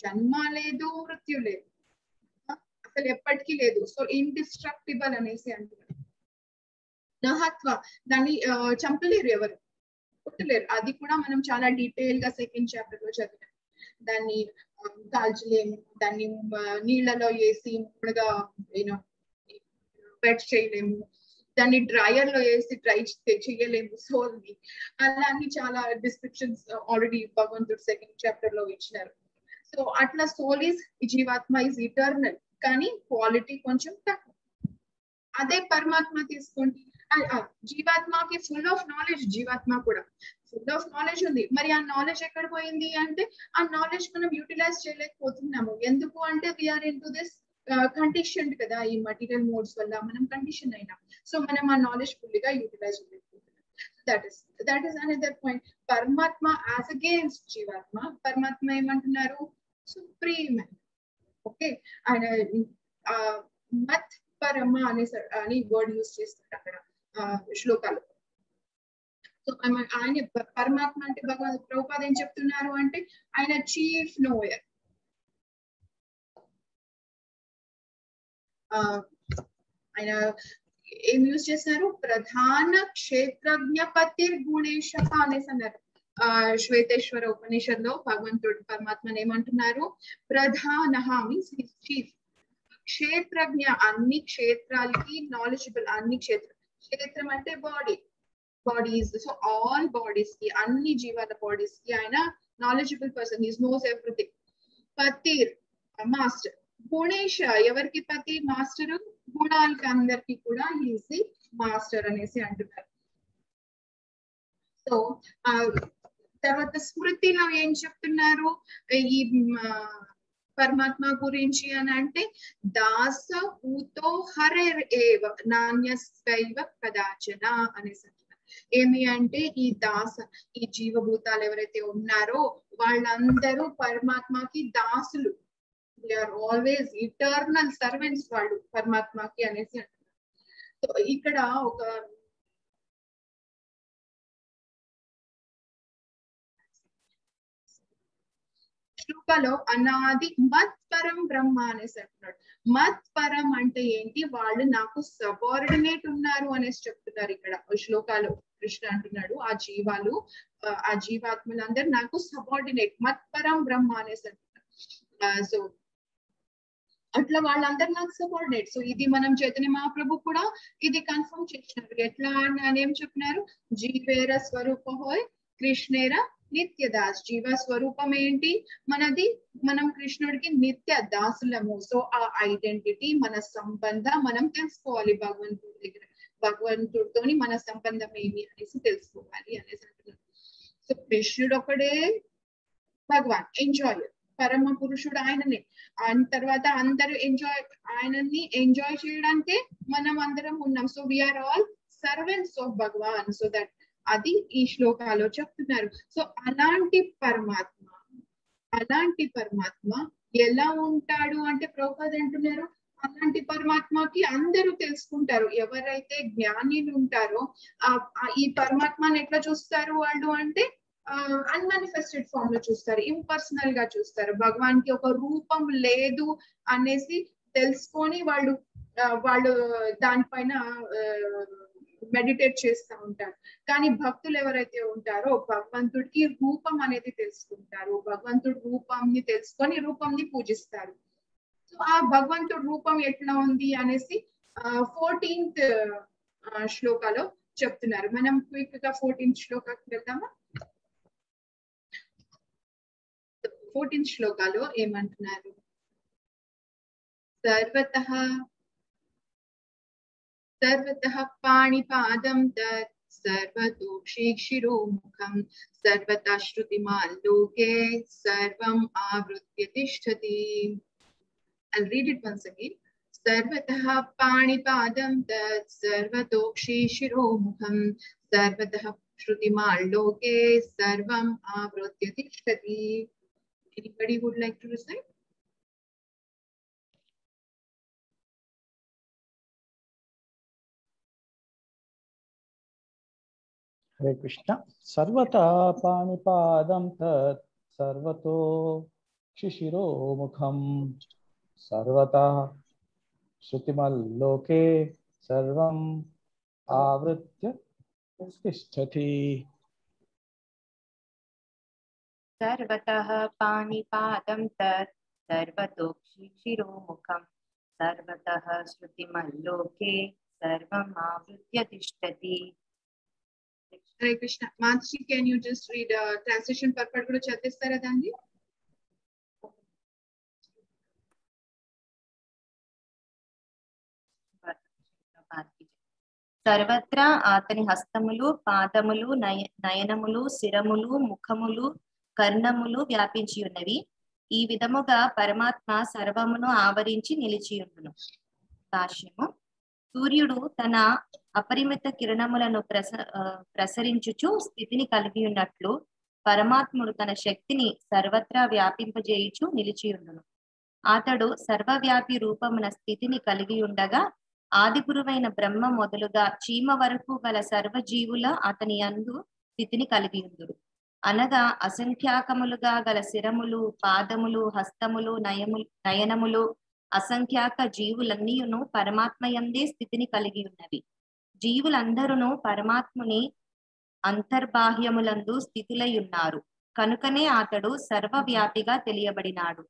జన్మ లేదు, మృత్యు లేదు, అసలు ఎప్పటికీ లేదు. సో ఇండిస్ట్రక్టిబుల్ అనేసి అంటున్నారు. నహత్వ, దాన్ని చంపలేరు, ఎవరు పుట్టలేరు. అది కూడా మనం చాలా డీటెయిల్ గా సెకండ్ చాప్టర్ లో చదివాం. దాన్ని కాల్చలేము, దాన్ని నీళ్ళలో వేసి ముడగా వెట్ చేయలేము, దాన్ని డ్రైయర్ లో వేసి డ్రై చేయలేము సోల్ ని. అలా అన్ని చాలా డిస్క్రిప్షన్స్ ఆల్రెడీ భగవంతుడు సెకండ్ చాప్టర్ లో ఇచ్చినారు. సో అట్లా సోల్ ఈజ్, జీవాత్మ ఈజ్ ఇటర్నల్, కానీ క్వాలిటీ కొంచెం తక్కువ. అదే పరమాత్మ తీసుకోండి, జీవాత్మకి ఫుల్ ఆఫ్ నాలెడ్జ్, జీవాత్మ కూడా ఫుల్ ఆఫ్ నాలెడ్జ్ ఉంది. మరి ఆ నాలెడ్జ్ ఎక్కడ పోయింది అంటే ఆ నాలెడ్జ్ మనం యూటిలైజ్ చేయలేకపోతున్నాము. ఎందుకు అంటే we are in to this condition కదా, ఈ మటీరియల్ మోడ్స్ వల్ల మనం కండిషన్ అయినాం. సో మనం ఆ నాలెడ్జ్ ఫుల్గా యూటిలైజ్ చేయలేకపోతున్నాం. That is another point. పరమాత్మ యాజ్ అగేన్స్ట్ జీవాత్మ, పరమాత్మ ఏమంటున్నారు, సుప్రీం ఓకే. ఆయన మత్ పరమ అని వర్డ్ యూజ్ చేస్తారు అక్కడ శ్లోకాలు. సో ఆయన పరమాత్మ అంటే ప్రభుపాద ఏం చెప్తున్నారు అంటే ఆయన చీఫ్ నోయర్. ఆయన ఏం యూజ్ చేస్తున్నారు, ప్రధాన క్షేత్రజ్ఞ పతిర్ గుణేశ అనేసి అన్నారు. శ్వేతేశ్వర ఉపనిషత్ లో భగవంతుడు పరమాత్మని ఏమంటున్నారు, ప్రధాన మీన్స్ చీఫ్, క్షేత్రజ్ఞ అన్ని క్షేత్రాలకి నాలెడ్జబుల్, అన్ని క్షేత్రం అంటే బాడీస్, సో ఆల్ బాడీస్ కి, అన్ని జీవాల బాడీస్ కి ఆయన knowledgeable person, he knows everything. పతిర్ మాస్టర్, గుణేశ ఎవరికి పతి మాస్టర్, గుణాలకి అందరికి కూడా హీస్ ది మాస్టర్ అనేసి అంటున్నారు. సో తర్వాత స్మృతిలో ఏం చెప్తున్నారు ఈ పరమాత్మ గురించి అని అంటే, దాస ఊతో హరేర్ ఏవ నాణ్యస్వైవ కదాచన అనేసి అంటున్నారు. ఏమి అంటే ఈ దాస, ఈ జీవభూతాలు ఎవరైతే ఉన్నారో వాళ్ళందరూ పరమాత్మకి దాసులు, they are always eternal servants వాళ్ళు పరమాత్మకి అనేసి అంటున్నారు. సో ఇక్కడ ఒక శ్లోకలో అనాది మత్ పరం బ్రహ్మ అనేసి అంటున్నాడు. మత్ పరం అంటే ఏంటి, వాళ్ళు నాకు సబార్డినేట్ ఉన్నారు అనేసి చెప్తున్నారు ఇక్కడ శ్లోకాలు. కృష్ణ అంటున్నాడు ఆ జీవాలు, ఆ జీవాత్మలందరూ నాకు సబార్డినేట్, మత్ పరం బ్రహ్మ అనేసి అంటున్నారు. సో అట్లా వాళ్ళందరూ నాకు సబార్డినేట్. సో ఇది మనం చైతన్య మహాప్రభు కూడా ఇది కన్ఫర్మ్ చేసినారు. ఎట్లా అని ఏం చెప్పినారు, జీవేర స్వరూప హోయ్ కృష్ణేర నిత్యదాస్. జీవ స్వరూపం ఏంటి మనది, మనం కృష్ణుడికి నిత్య దాసులము. సో ఆ ఐడెంటిటీ, మన సంబంధం మనం తెలుసుకోవాలి భగవంతుడి దగ్గర, భగవంతుడితోని మన సంబంధం ఏమి అనేసి తెలుసుకోవాలి అనేసి అంటున్నారు. సో కృష్ణుడు ఒకడే భగవాన్, ఎంజాయ్, పరమ పురుషుడు ఆయననే. తర్వాత అందరూ ఆయనని ఎంజాయ్ చేయడానికే మనం అందరం ఉన్నాం. So we are all servants of భగవాన్. సో దట్ అది ఈ శ్లోకాలో చెప్తున్నారు. సో అలాంటి పరమాత్మ ఎలా ఉంటాడు అంటే ప్రభుపాద అంటున్నారు, అలాంటి పరమాత్మకి అందరూ తెలుసుకుంటారు. ఎవరైతే జ్ఞానులు ఉంటారో ఈ పరమాత్మని ఎట్లా చూస్తారు వాళ్ళు అంటే అన్మానిఫెస్టెడ్ ఫామ్ లో చూస్తారు, ఇంపర్సనల్ గా చూస్తారు. భగవాన్ కి ఒక రూపం లేదు అనేసి తెలుసుకొని వాళ్ళు దానిపైన మెడిటేట్ చేస్తూ ఉంటారు. కానీ భక్తులు ఎవరైతే ఉంటారో భగవంతుడికి రూపం అనేది తెలుసుకుంటారు, భగవంతుడి రూపంని తెలుసుకొని రూపంని పూజిస్తారు. సో ఆ భగవంతుడి రూపం ఎట్లా ఉంది అనేసి 14th శ్లోకాలో చెప్తున్నారు. మనం క్విక్ గా 14th శ్లోకాకి వెళ్దామా. 14th శ్లోకాలో ఏమంటున్నారు, సర్వతః పాణిపాదం తత్ సర్వతోక్షిరో ముఖం సర్వతా శృతిమాల్లోకే సర్వం ఆవృత్య తిష్టతి. I'll read it once again. सर्वतः पाणिपादं तत् सर्वतोक्षिरो मुखं सर्वतः श्रुतिमाल्लोके सर्वं आवृत्य तिष्ठति. Anybody would like to recite? हरे कृष्ण. सर्वथा पाणिपादं तत् सर्वतो शिशिरो मुखं सर्वथा श्रुतिमल्लोके सर्वं आवृत्य तिष्ठति. सर्वतः पाणिपादं तत् सर्वतोक्षिरो मुखं सर्वतः श्रुतिमल्लोके सर्वम् आवृत्य तिष्ठति. Hare Krishna. Mansi, can you just read translation purport kuda chadistara danni? సర్వత్రా అతని హస్తములు, పాదములు, నయనములు, శిరములు, ముఖములు, కర్ణములు వ్యాపించి ఉన్నవి. ఈ విధముగా పరమాత్మ సర్వమును ఆవరించి నిలిచియుండును. భాష్యము. సూర్యుడు తన అపరిమిత కిరణములను ప్రసరించుచు స్థితిని కలిగి ఉన్నట్లు పరమాత్ముడు తన శక్తిని సర్వత్రా వ్యాపింపజేయుచు నిలిచియుండును. అతడు సర్వవ్యాపి రూపమున స్థితిని కలిగి ఉండగా ఆదిగురువైన బ్రహ్మ మొదలుగా చీమ వరకు గల సర్వజీవుల అతని యందు స్థితిని కలిగి ఉండురు. అనగా అసంఖ్యాకములుగా గల శిరములు, పాదములు, హస్తములు, నయనములు అసంఖ్యాక జీవులన్నీయును పరమాత్మయందే స్థితిని కలిగి ఉన్నవి. జీవులందరూ పరమాత్ముని అంతర్బాహ్యములందు స్థితులై ఉన్నారు. కనుకనే అతడు సర్వవ్యాపిగా తెలియబడినాడు.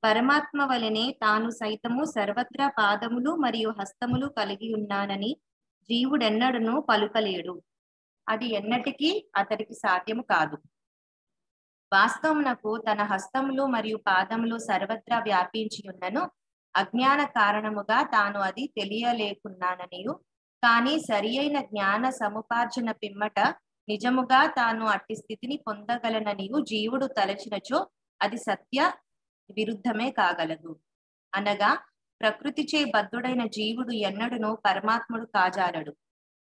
పరమాత్మ వలనే తాను సైతము సర్వత్రా పాదములు మరియు హస్తములు కలిగి ఉన్నానని జీవుడెన్నడను పలుకలేడు. అది ఎన్నటికీ అతడికి సాధ్యము కాదు. వాస్తవమునకు తన హస్తములు మరియు పాదములు సర్వత్రా వ్యాపించి ఉన్నను అజ్ఞాన కారణముగా తాను అది తెలియలేకున్నాననియు, కానీ సరి అయిన జ్ఞాన సముపార్జన పిమ్మట నిజముగా తాను అట్టి స్థితిని పొందగలననియు జీవుడు తలచినచో అది సత్య విరుద్ధమే కాగలదు. అనగా ప్రకృతిచే బద్ధుడైన జీవుడు ఎన్నడును పరమాత్ముడు కాజాలడు.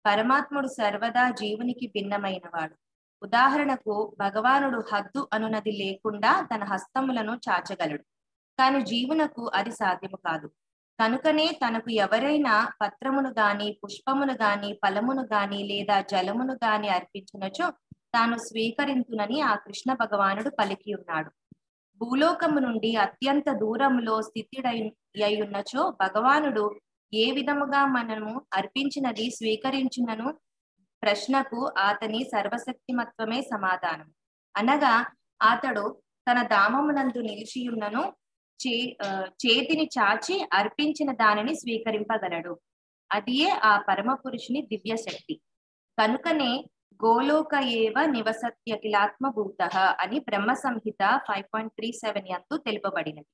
పరమాత్ముడు సర్వదా జీవునికి భిన్నమైనవాడు. ఉదాహరణకు భగవానుడు హద్దు అనునది లేకుండా తన హస్తములను చాచగలడు, కాని జీవునకు అది సాధ్యము కాదు. కనుకనే తనకు ఎవరైనా పత్రమును గాని, పుష్పమును గాని, ఫలమును గాని లేదా జలమును గాని అర్పించినచో తాను స్వీకరించునని ఆ కృష్ణ భగవానుడు పలికి ఉన్నాడు. భూలోకము నుండి అత్యంత దూరములో స్థితుడయ్యున్నచో భగవానుడు ఏ విధముగా మనము అర్పించినది స్వీకరించునను ప్రశ్నకు అతని సర్వశక్తిమత్వమే సమాధానం. అనగా అతడు తన ధామమునందు నిలిచియున్నను చేతిని చాచి అర్పించిన దానిని స్వీకరింపగలడు. అదియే ఆ పరమ పురుషుని దివ్య శక్తి. కనుకనే గోలోక ఏవ నివసత్యఖిలాత్మభూత అని బ్రహ్మ సంహిత 5.37 యందు తెలుపబడినది.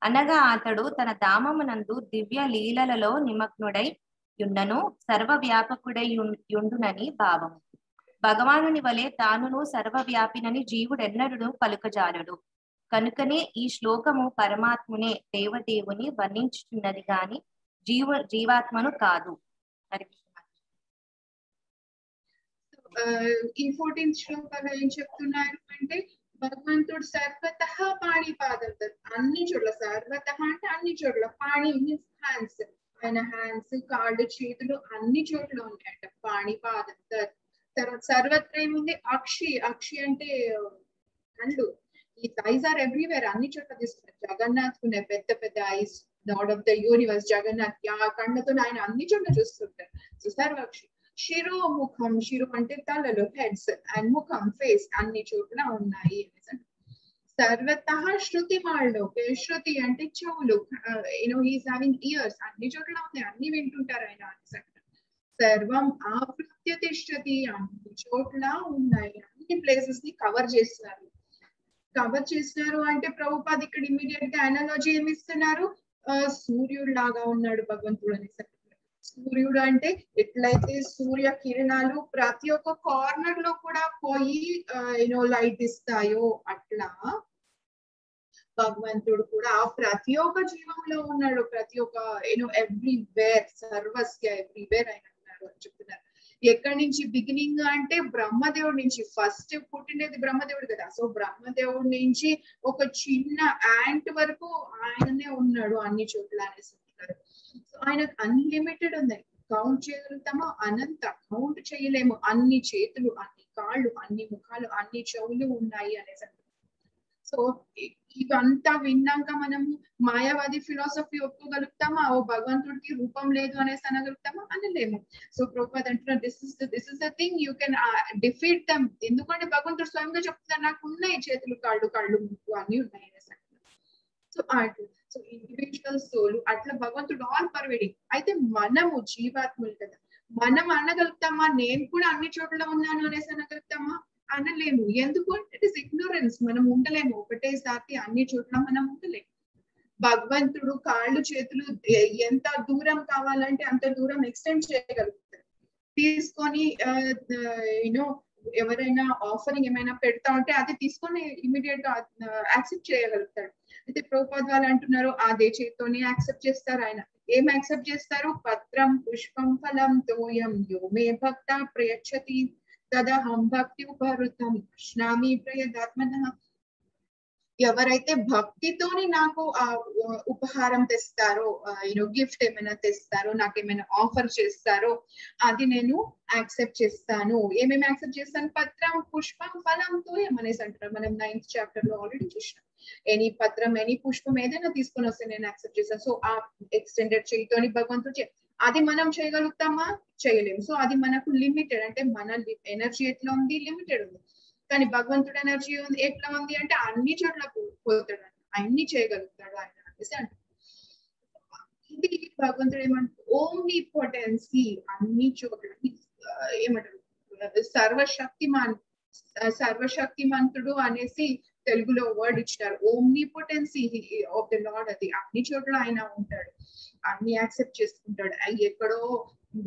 అనగా అతడు తన ధామమునందు దివ్య లీలలలో నిమగ్నుడై యున్నను సర్వవ్యాపకుడై యుండునని భావము. భగవానుని వలె తానును సర్వవ్యాపినని జీవుడెన్నడూ పలుకజాలడు. కనుకనే ఈ శ్లోకము పరమాత్మునే దేవదేవుని వర్ణించుచున్నది గాని జీవాత్మను కాదు. హరి కృష్ణ. ఈ 14th శ్లోకంలో ఏం చెప్తున్నారు అంటే భగవంతుడు సర్వత పాణిపాదం, అన్ని చోట్ల సర్వత అంటే అన్ని చోట్ల, పాణి మీన్స్ హ్యాండ్స్, ఆయన హ్యాండ్స్, కాళ్ళు, చేతులు అన్ని చోట్ల ఉన్నాయంట. పాణిపాదం. తర్వాత సర్వత్ర ఏముంది? అక్షి. అక్షి అంటే కళ్ళు. ఈ ఐస్ ఆర్ ఎవ్రీవేర్, అన్ని చోట్ల తీసుకున్నారు. జగన్నాథ్ ఉన్నాయి పెద్ద పెద్ద eyes, lord of the universe Jagannath. ఆ కళ్ళతో ఆయన అన్ని చోట్ల చూస్తుంటారు. సో సర్వక్షి. శిరో ముఖం, శిరో అంటే తలలు, హెడ్స్, అండ్ ముఖం ఫేస్ అన్ని చోట్ల ఉన్నాయి. సర్వత శృతిమాళ్ళు, శృతి అంటే చెవులు, హీస్ హావింగ్ ఇయర్స్, అన్ని చోట్ల ఉన్నాయి, అన్ని వింటుంటారు ఆయన. సర్వం ఆవృత్య తిష్టతి, అన్ని చోట్ల ఉన్నాయి, అన్ని ప్లేసెస్ ని కవర్ చేస్తున్నారు. కవర్ చేస్తున్నారు అంటే ప్రభుపాద్ ఇక్కడ ఇమీడియట్ గా అనాలజీ ఏమి ఇస్తున్నారు? సూర్యుడు లాగా ఉన్నాడు భగవంతుడు అని. సూర్యుడు అంటే ఎట్లయితే సూర్య కిరణాలు ప్రతి ఒక్క కార్నర్ లో కూడా పోయి లైట్ ఇస్తాయో అట్లా భగవంతుడు కూడా ప్రతి ఒక్క జీవంలో ఉన్నాడు. ప్రతి ఒక్క ఎవ్రీవేర్, సర్వస్య ఎవ్రీవేర్ ఆయన ఉన్నారు అని చెప్తున్నారు. ఎక్కడి నుంచి బిగినింగ్ అంటే బ్రహ్మదేవుడి నుంచి, ఫస్ట్ పుట్టినది బ్రహ్మదేవుడు కదా. సో బ్రహ్మదేవుడి నుంచి ఒక చిన్న యాంట్ వరకు ఆయననే ఉన్నాడు అన్ని చోట్ల అనేసి అంటున్నారు. సో ఆయనకు అన్లిమిటెడ్ ఉన్నాయి. కౌంట్ చేయగలుగుతామో? అనంత. కౌంట్ చేయలేము. అన్ని చేతులు, అన్ని కాళ్ళు, అన్ని ముఖాలు, అన్ని చెవులు ఉన్నాయి అనేసి అంటున్నారు. సో ఇవంతా విన్నాక మనము మాయావాది ఫిలాసఫీ ఒప్పుకోగలుగుతామా? ఓ భగవంతుడికి రూపం లేదు అనేసి అనగలుగుతామా? అనలేము. సో ప్రభుపాద్ అంటున్నారు this is the thing you can defeat them. ఎందుకంటే భగవంతుడు స్వయంగా చెప్తున్నారు నాకు ఉన్నాయి చేతులు, కాళ్ళు, కళ్ళు, ముక్కు అన్ని ఉన్నాయి అనేసి అంటున్నారు. సో అట్లా సో ఇండివిజువల్ సోల్ అట్లా భగవంతుడు ఆల్ పర్వేడింగ్. అయితే మనము జీవాత్ములు కదా, మనం అనగలుగుతామా నేను కూడా అన్ని చోట్ల ఉన్నాను అనేసి అనగలుగుతామా? అనలేము. ఎందుకు? It is ignorance. మనం ఉండలేము ఒకటేసారి అన్ని చోట్ల మనం ఉండలేము. భగవంతుడు కాళ్ళు, చేతులు ఎంత దూరం కావాలంటే అంత దూరం ఎక్స్టెండ్ చేయగలుగుతారు. తీసుకొని ఎవరైనా ఆఫరింగ్ ఏమైనా పెడతా ఉంటే అది తీసుకొని ఇమీడియట్ గా యాక్సెప్ట్ చేయగలుగుతాడు. అయితే ప్రభుపాద్ వాళ్ళు అంటున్నారు అదే చేతితోనే యాక్సెప్ట్ చేస్తారు. ఆయన ఏం యాక్సెప్ట్ చేస్తారు? పత్రం, పుష్పం, ఫలం, తోయం యో మే భక్త ప్రయచ్చతి తదహం భక్తి ఉపహృతం కృష్ణామి ప్రయదాత్మనః. ఎవరైతే భక్తితోని నాకు ఆ ఉపహారం తెస్తారో, గిఫ్ట్ ఏమైనా తెస్తారో, నాకు ఏమైనా ఆఫర్ చేస్తారో అది నేను యాక్సెప్ట్ చేస్తాను. ఏమేమి యాక్సెప్ట్ చేస్తాను? పత్రం, పుష్పం, ఫలంతో ఏమనేసి అంటారు. మనం 9th చాప్టర్ లో ఆల్రెడీ చూసినాం. ఎనీ పత్రం, ఎనీ పుష్పం ఏదైనా తీసుకొని వస్తే నేను యాక్సెప్ట్ చేస్తాను. సో ఆ ఎక్స్టెండెడ్ చేయితోని భగవంతుడు అది మనం చేయగలుగుతామా? చేయలేము. సో అది మనకు లిమిటెడ్. అంటే మన ఎనర్జీ ఎట్లా ఉంది? లిమిటెడ్ ఉంది. కానీ భగవంతుడు ఎనర్జీ ఎట్లా ఉంది అంటే అన్ని చోట్ల పోతాడు, అన్ని చేయగలుగుతాడు ఆయన అనేసి అంటారు. ఇది భగవంతుడు ఏమంటారు? ఓమ్ని పొటెన్సీ, అన్ని చోట్ల ఏమంటారు? సర్వశక్తిమంతుడు అనేసి తెలుగులో వర్డ్ ఇచ్చారు. Omni potency of the lord. అది అన్ని చోట్ల ఆయన ఉంటాడు, అన్ని యాక్సెప్ట్ చేసుకుంటాడు. ఎక్కడో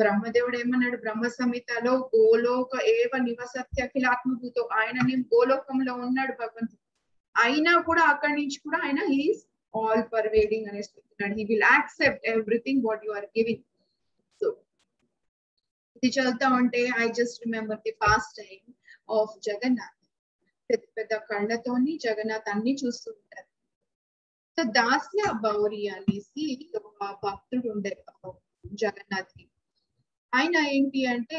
బ్రహ్మదేవుడు ఏమన్నాడు? బ్రహ్మ సంహితలో గోలోక ఏవ నివసత్యఖిలాత్మభూతో, ఆయన నేను గోలోకంలో ఉన్నాడు భగవంతుడు. అయినా కూడా అక్కడి నుంచి కూడా ఆయన ఈస్ ఆల్ పర్వేడింగ్ అనేసి చెప్తున్నాడు. He will accept everything what you are giving. So ఇది చదువుతా ఉంటే I just remember the past time of Jagannath. పెద్ద పెద్ద కళ్ళతోని జగన్నాథ్ అన్ని చూస్తూ ఉంటారు. సో దాస్య బౌరి అనేసి ఒక భక్తుడు ఉండే జగన్నాథ్ కి. ఆయన ఏంటి అంటే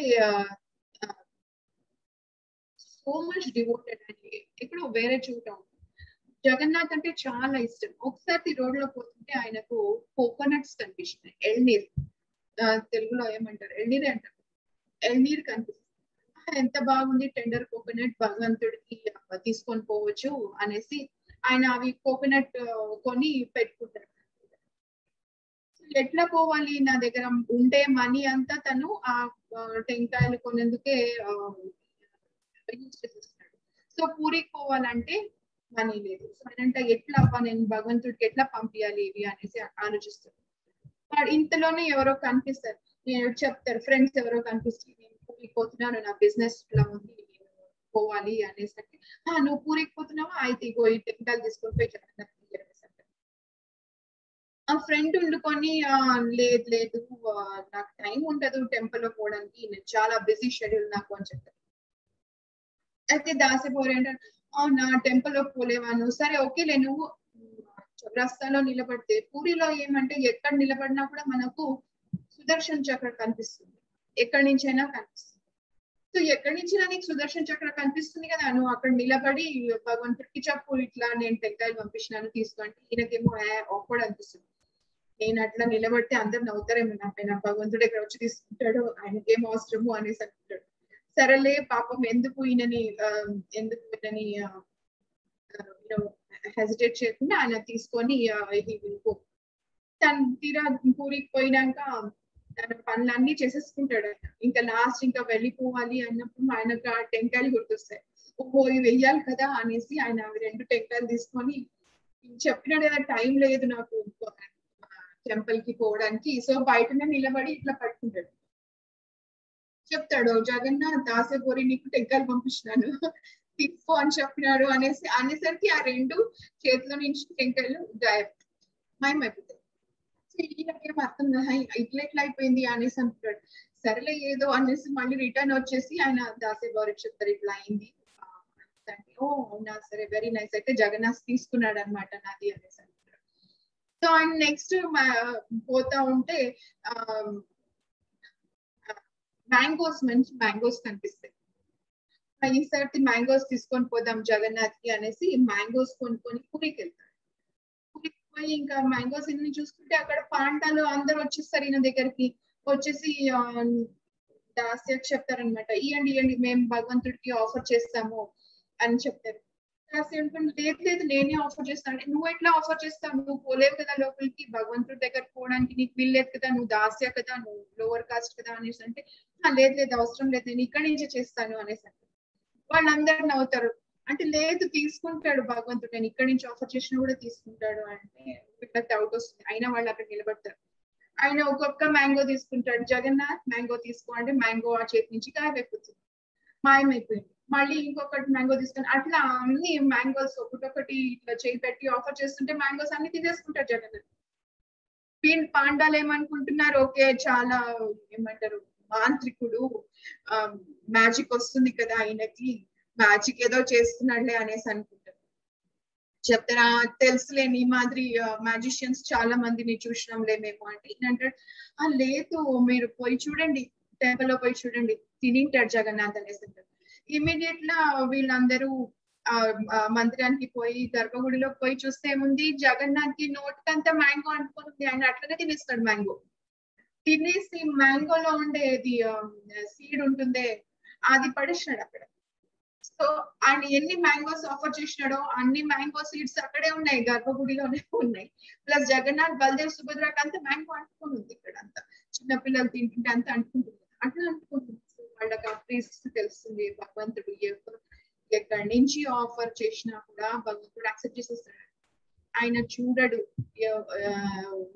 సో మచ్ డివోటెడ్ అని ఎక్కడో వేరే చోట జగన్నాథ్ అంటే చాలా ఇష్టం. ఒకసారి రోడ్ లో పోతుంటే ఆయనకు కోకోనట్స్ కనిపిస్తున్నాయి, ఎల్నీర్, తెలుగులో ఏమంటారు? ఎల్నీరే అంటారు. ఎల్నీర్ కనిపిస్తుంది. ఎంత బాగుంది టెండర్ కోకోనట్, భగవంతుడికి తీసుకొని పోవచ్చు అనేసి ఆయన అవి కోకోనట్ కొని పెట్టుకుంటారు. ఎట్లా పోవాలి? నా దగ్గర ఉండే మనీ అంతా తను ఆ టెంకాయలు కొనేందుకే యూజ్ చేసేస్తాడు. సో పూరికి పోవాలంటే మనీ లేదు. సో అంటే ఎట్లా నేను భగవంతుడికి ఎట్లా పంపించాలి ఇవి అనేసి ఆలోచిస్తాడు. ఇంతలోనే ఎవరో కనిపిస్తారు, నేను చెప్తారు, ఫ్రెండ్స్ ఎవరో కనిపిస్తారు, నేను పూరికి పోతున్నాను, నా బిజినెస్ ఇట్లా ఉంది, పోవాలి అనేసి అంటే, నువ్వు పూరికి పోతున్నావా? అయితే ఇగో ఈ టెంకాయలు తీసుకొని పోయి జగన్నాథ్ ఆ ఫ్రెండ్ ఉండుకొని లేదు లేదు నాకు టైం ఉండదు టెంపుల్ లో పోవడానికి, నేను చాలా బిజీ షెడ్యూల్ నాకు అని చెప్తాను. అయితే దాసిపోరు ఏంటంటే, నా టెంపుల్ లో పోలేవాను. సరే ఓకేలే, నువ్వు చౌరస్తాలో నిలబడితే, పూరిలో ఏమంటే ఎక్కడ నిలబడినా కూడా మనకు సుదర్శన్ చక్ర కనిపిస్తుంది, ఎక్కడి నుంచైనా కనిపిస్తుంది. సో ఎక్కడి నుంచి నీకు సుదర్శన్ చక్ర కనిపిస్తుంది కదా, నువ్వు అక్కడ నిలబడి భగవంతుడికి చెప్పు, ఇట్లా నేను టెంకాయలు పంపించినాను తీసుకోండి. ఈయనకేమో ఆక్వర్డ్ అనిపిస్తుంది, నేను అట్లా నిలబడితే అందరు నవ్వుతారేమో నా పైన, భగవంతుడు ఎక్కడ వచ్చి తీసుకుంటాడు, ఆయనకేం అవసరము అనేసి అనుకుంటాడు. సరేలే పాపం ఎందుకు ఈయనని హెసిటేట్ చేయకుండా ఆయన తీసుకొని తను తీరా పూరికి పోయినాక తన పనులన్నీ చేసేసుకుంటాడు ఆయన. ఇంకా లాస్ట్ ఇంకా వెళ్ళిపోవాలి అన్నప్పుడు ఆయనకు ఆ టెంకాయలు గుర్తొస్తాయి. ఓహో ఇవి వెయ్యాలి కదా అనేసి ఆయన అవి 2 టెంకాయలు తీసుకొని చెప్పినాడు కదా టైం లేదు నాకు టెంపుల్ కి పోవడానికి, సో బయటనే నిలబడి ఇట్లా పట్టుకుంటాడు. చెప్తాడు, జగన్నాథ్ దాసేపోరి నీకు టెంకాయలు పంపించినాను తీసుకో అని చెప్పినాడు అనేసరికి ఆ 2 చేతిలో నుంచి టెంకాయలు మాయమైపోతాయి. ఈయనకేం అర్థం కదా ఇట్లా ఎట్లా అయిపోయింది అనేసి అంటాడు. సరేలే ఏదో అనేసి మళ్ళీ రిటర్న్ వచ్చేసి ఆయన దాసేపోరికి చెప్తారు, ఇట్లా అయింది అంటే, ఓ అవునా సరే వెరీ నైస్, అయితే జగన్నాథ్ తీసుకున్నాడు అనమాట నాది అనేసి అంటారు. సో ఆయన నెక్స్ట్ పోతా ఉంటే మ్యాంగోస్, మంచి మ్యాంగోస్ కనిపిస్తాయి. ఈసారి మ్యాంగోస్ తీసుకొని పోదాం జగన్నాథ్ కి అనేసి మ్యాంగోస్ కొనుక్కొని పూరికి వెళ్తారు. పూరికి పోయి ఇంకా మ్యాంగోస్ ఇన్ని చూసుకుంటే అక్కడ పాండాలు అందరు వచ్చేస్తారు ఈయన దగ్గరికి. వచ్చేసి దాస్యకి చెప్తారనమాట, ఇవ్వండి మేము భగవంతుడికి ఆఫర్ చేస్తాము అని చెప్తారు. దాస్య అనుకుంటే లేదు లేదు నేనే ఆఫర్ చేస్తాను. నువ్వు ఎట్లా ఆఫర్ చేస్తావు, నువ్వు పోలేవు కదా లోపలికి, భగవంతుడి దగ్గరికి పోవడానికి నీకు వీల్లేదు కదా, నువ్వు దాస్య కదా, నువ్వు లోవర్ కాస్ట్ కదా అనేసి అంటే, లేదు లేదు అవసరం లేదు నేను ఇక్కడి నుంచే చేస్తాను అనేసి అంటే వాళ్ళందరూ నవ్వుతారు. అంటే లేదు తీసుకుంటాడు భగవంతుడు, నేను ఇక్కడి నుంచి ఆఫర్ చేసినా కూడా తీసుకుంటాడు అంటే వీళ్ళకి డౌట్ వస్తుంది. అయినా వాళ్ళు అక్కడ నిలబడతారు. ఆయన ఒక్కొక్క మ్యాంగో తీసుకుంటాడు. జగన్నాథ్ మ్యాంగో తీసుకో అంటే మ్యాంగో ఆ చేతి నుంచి గాయమైపోతుంది, మాయమైపోయింది. మళ్ళీ ఇంకొకటి మ్యాంగో తీసుకొని అట్లా అన్ని మ్యాంగోస్ ఒకటొకటి ఇట్లా చేయి పెట్టి ఆఫర్ చేస్తుంటే మ్యాంగోస్ అన్ని తీసేసుకుంటారు జగన్నాథ్. పాండాలు ఏమనుకుంటున్నారు, ఓకే చాలా ఏమంటారు మాంత్రికుడు, మ్యాజిక్ వస్తుంది కదా ఆయనకి, మ్యాజిక్ ఏదో చేస్తున్నాడులే అనేసి అనుకుంటారు. చెప్తారా తెలుసులే నీ మాదిరి మ్యాజిషియన్స్ చాలా మందిని చూసినాంలే మేము అంటే ఏంటంటాడు, లేదు మీరు పోయి చూడండి, టెంపుల్ లో పోయి చూడండి, తినింటాడు జగన్నాథ్ అనేసి అంటారు. ఇమీడియట్ గా వీళ్ళందరూ మందిరానికి పోయి గర్భగుడిలో పోయి చూస్తే ఏముంది, జగన్నాథ్ కి నోటికంతా మ్యాంగో అంటుకొని ఉంది. ఆయన అట్లనే తినేస్తాడు మ్యాంగో. తినేసి మ్యాంగోలో ఉండేది సీడ్ ఉంటుందే అది పడేసినాడు అక్కడ. సో ఆయన ఎన్ని మ్యాంగోస్ ఆఫర్ చేసినాడో అన్ని మ్యాంగో సీడ్స్ అక్కడే ఉన్నాయి, గర్భగుడిలోనే ఉన్నాయి. ప్లస్ జగన్నాథ్, బలదేవ్, సుభద్రకి అంతా మ్యాంగో అంటుకొని ఉంది. ఇక్కడ అంతా చిన్నపిల్లలు తింటుంటే అంతా అంటుకుంటుంది, అట్లా అంటుకుంటుంది. వాళ్ళకి ఆ ప్రీస్ట్ తెలుస్తుంది భగవంతుడు ఎక్కడి నుంచి ఆఫర్ చేసినా కూడా భగవంతుడు యాక్సెప్ట్ చేసేస్తాడు. ఆయన చూడడు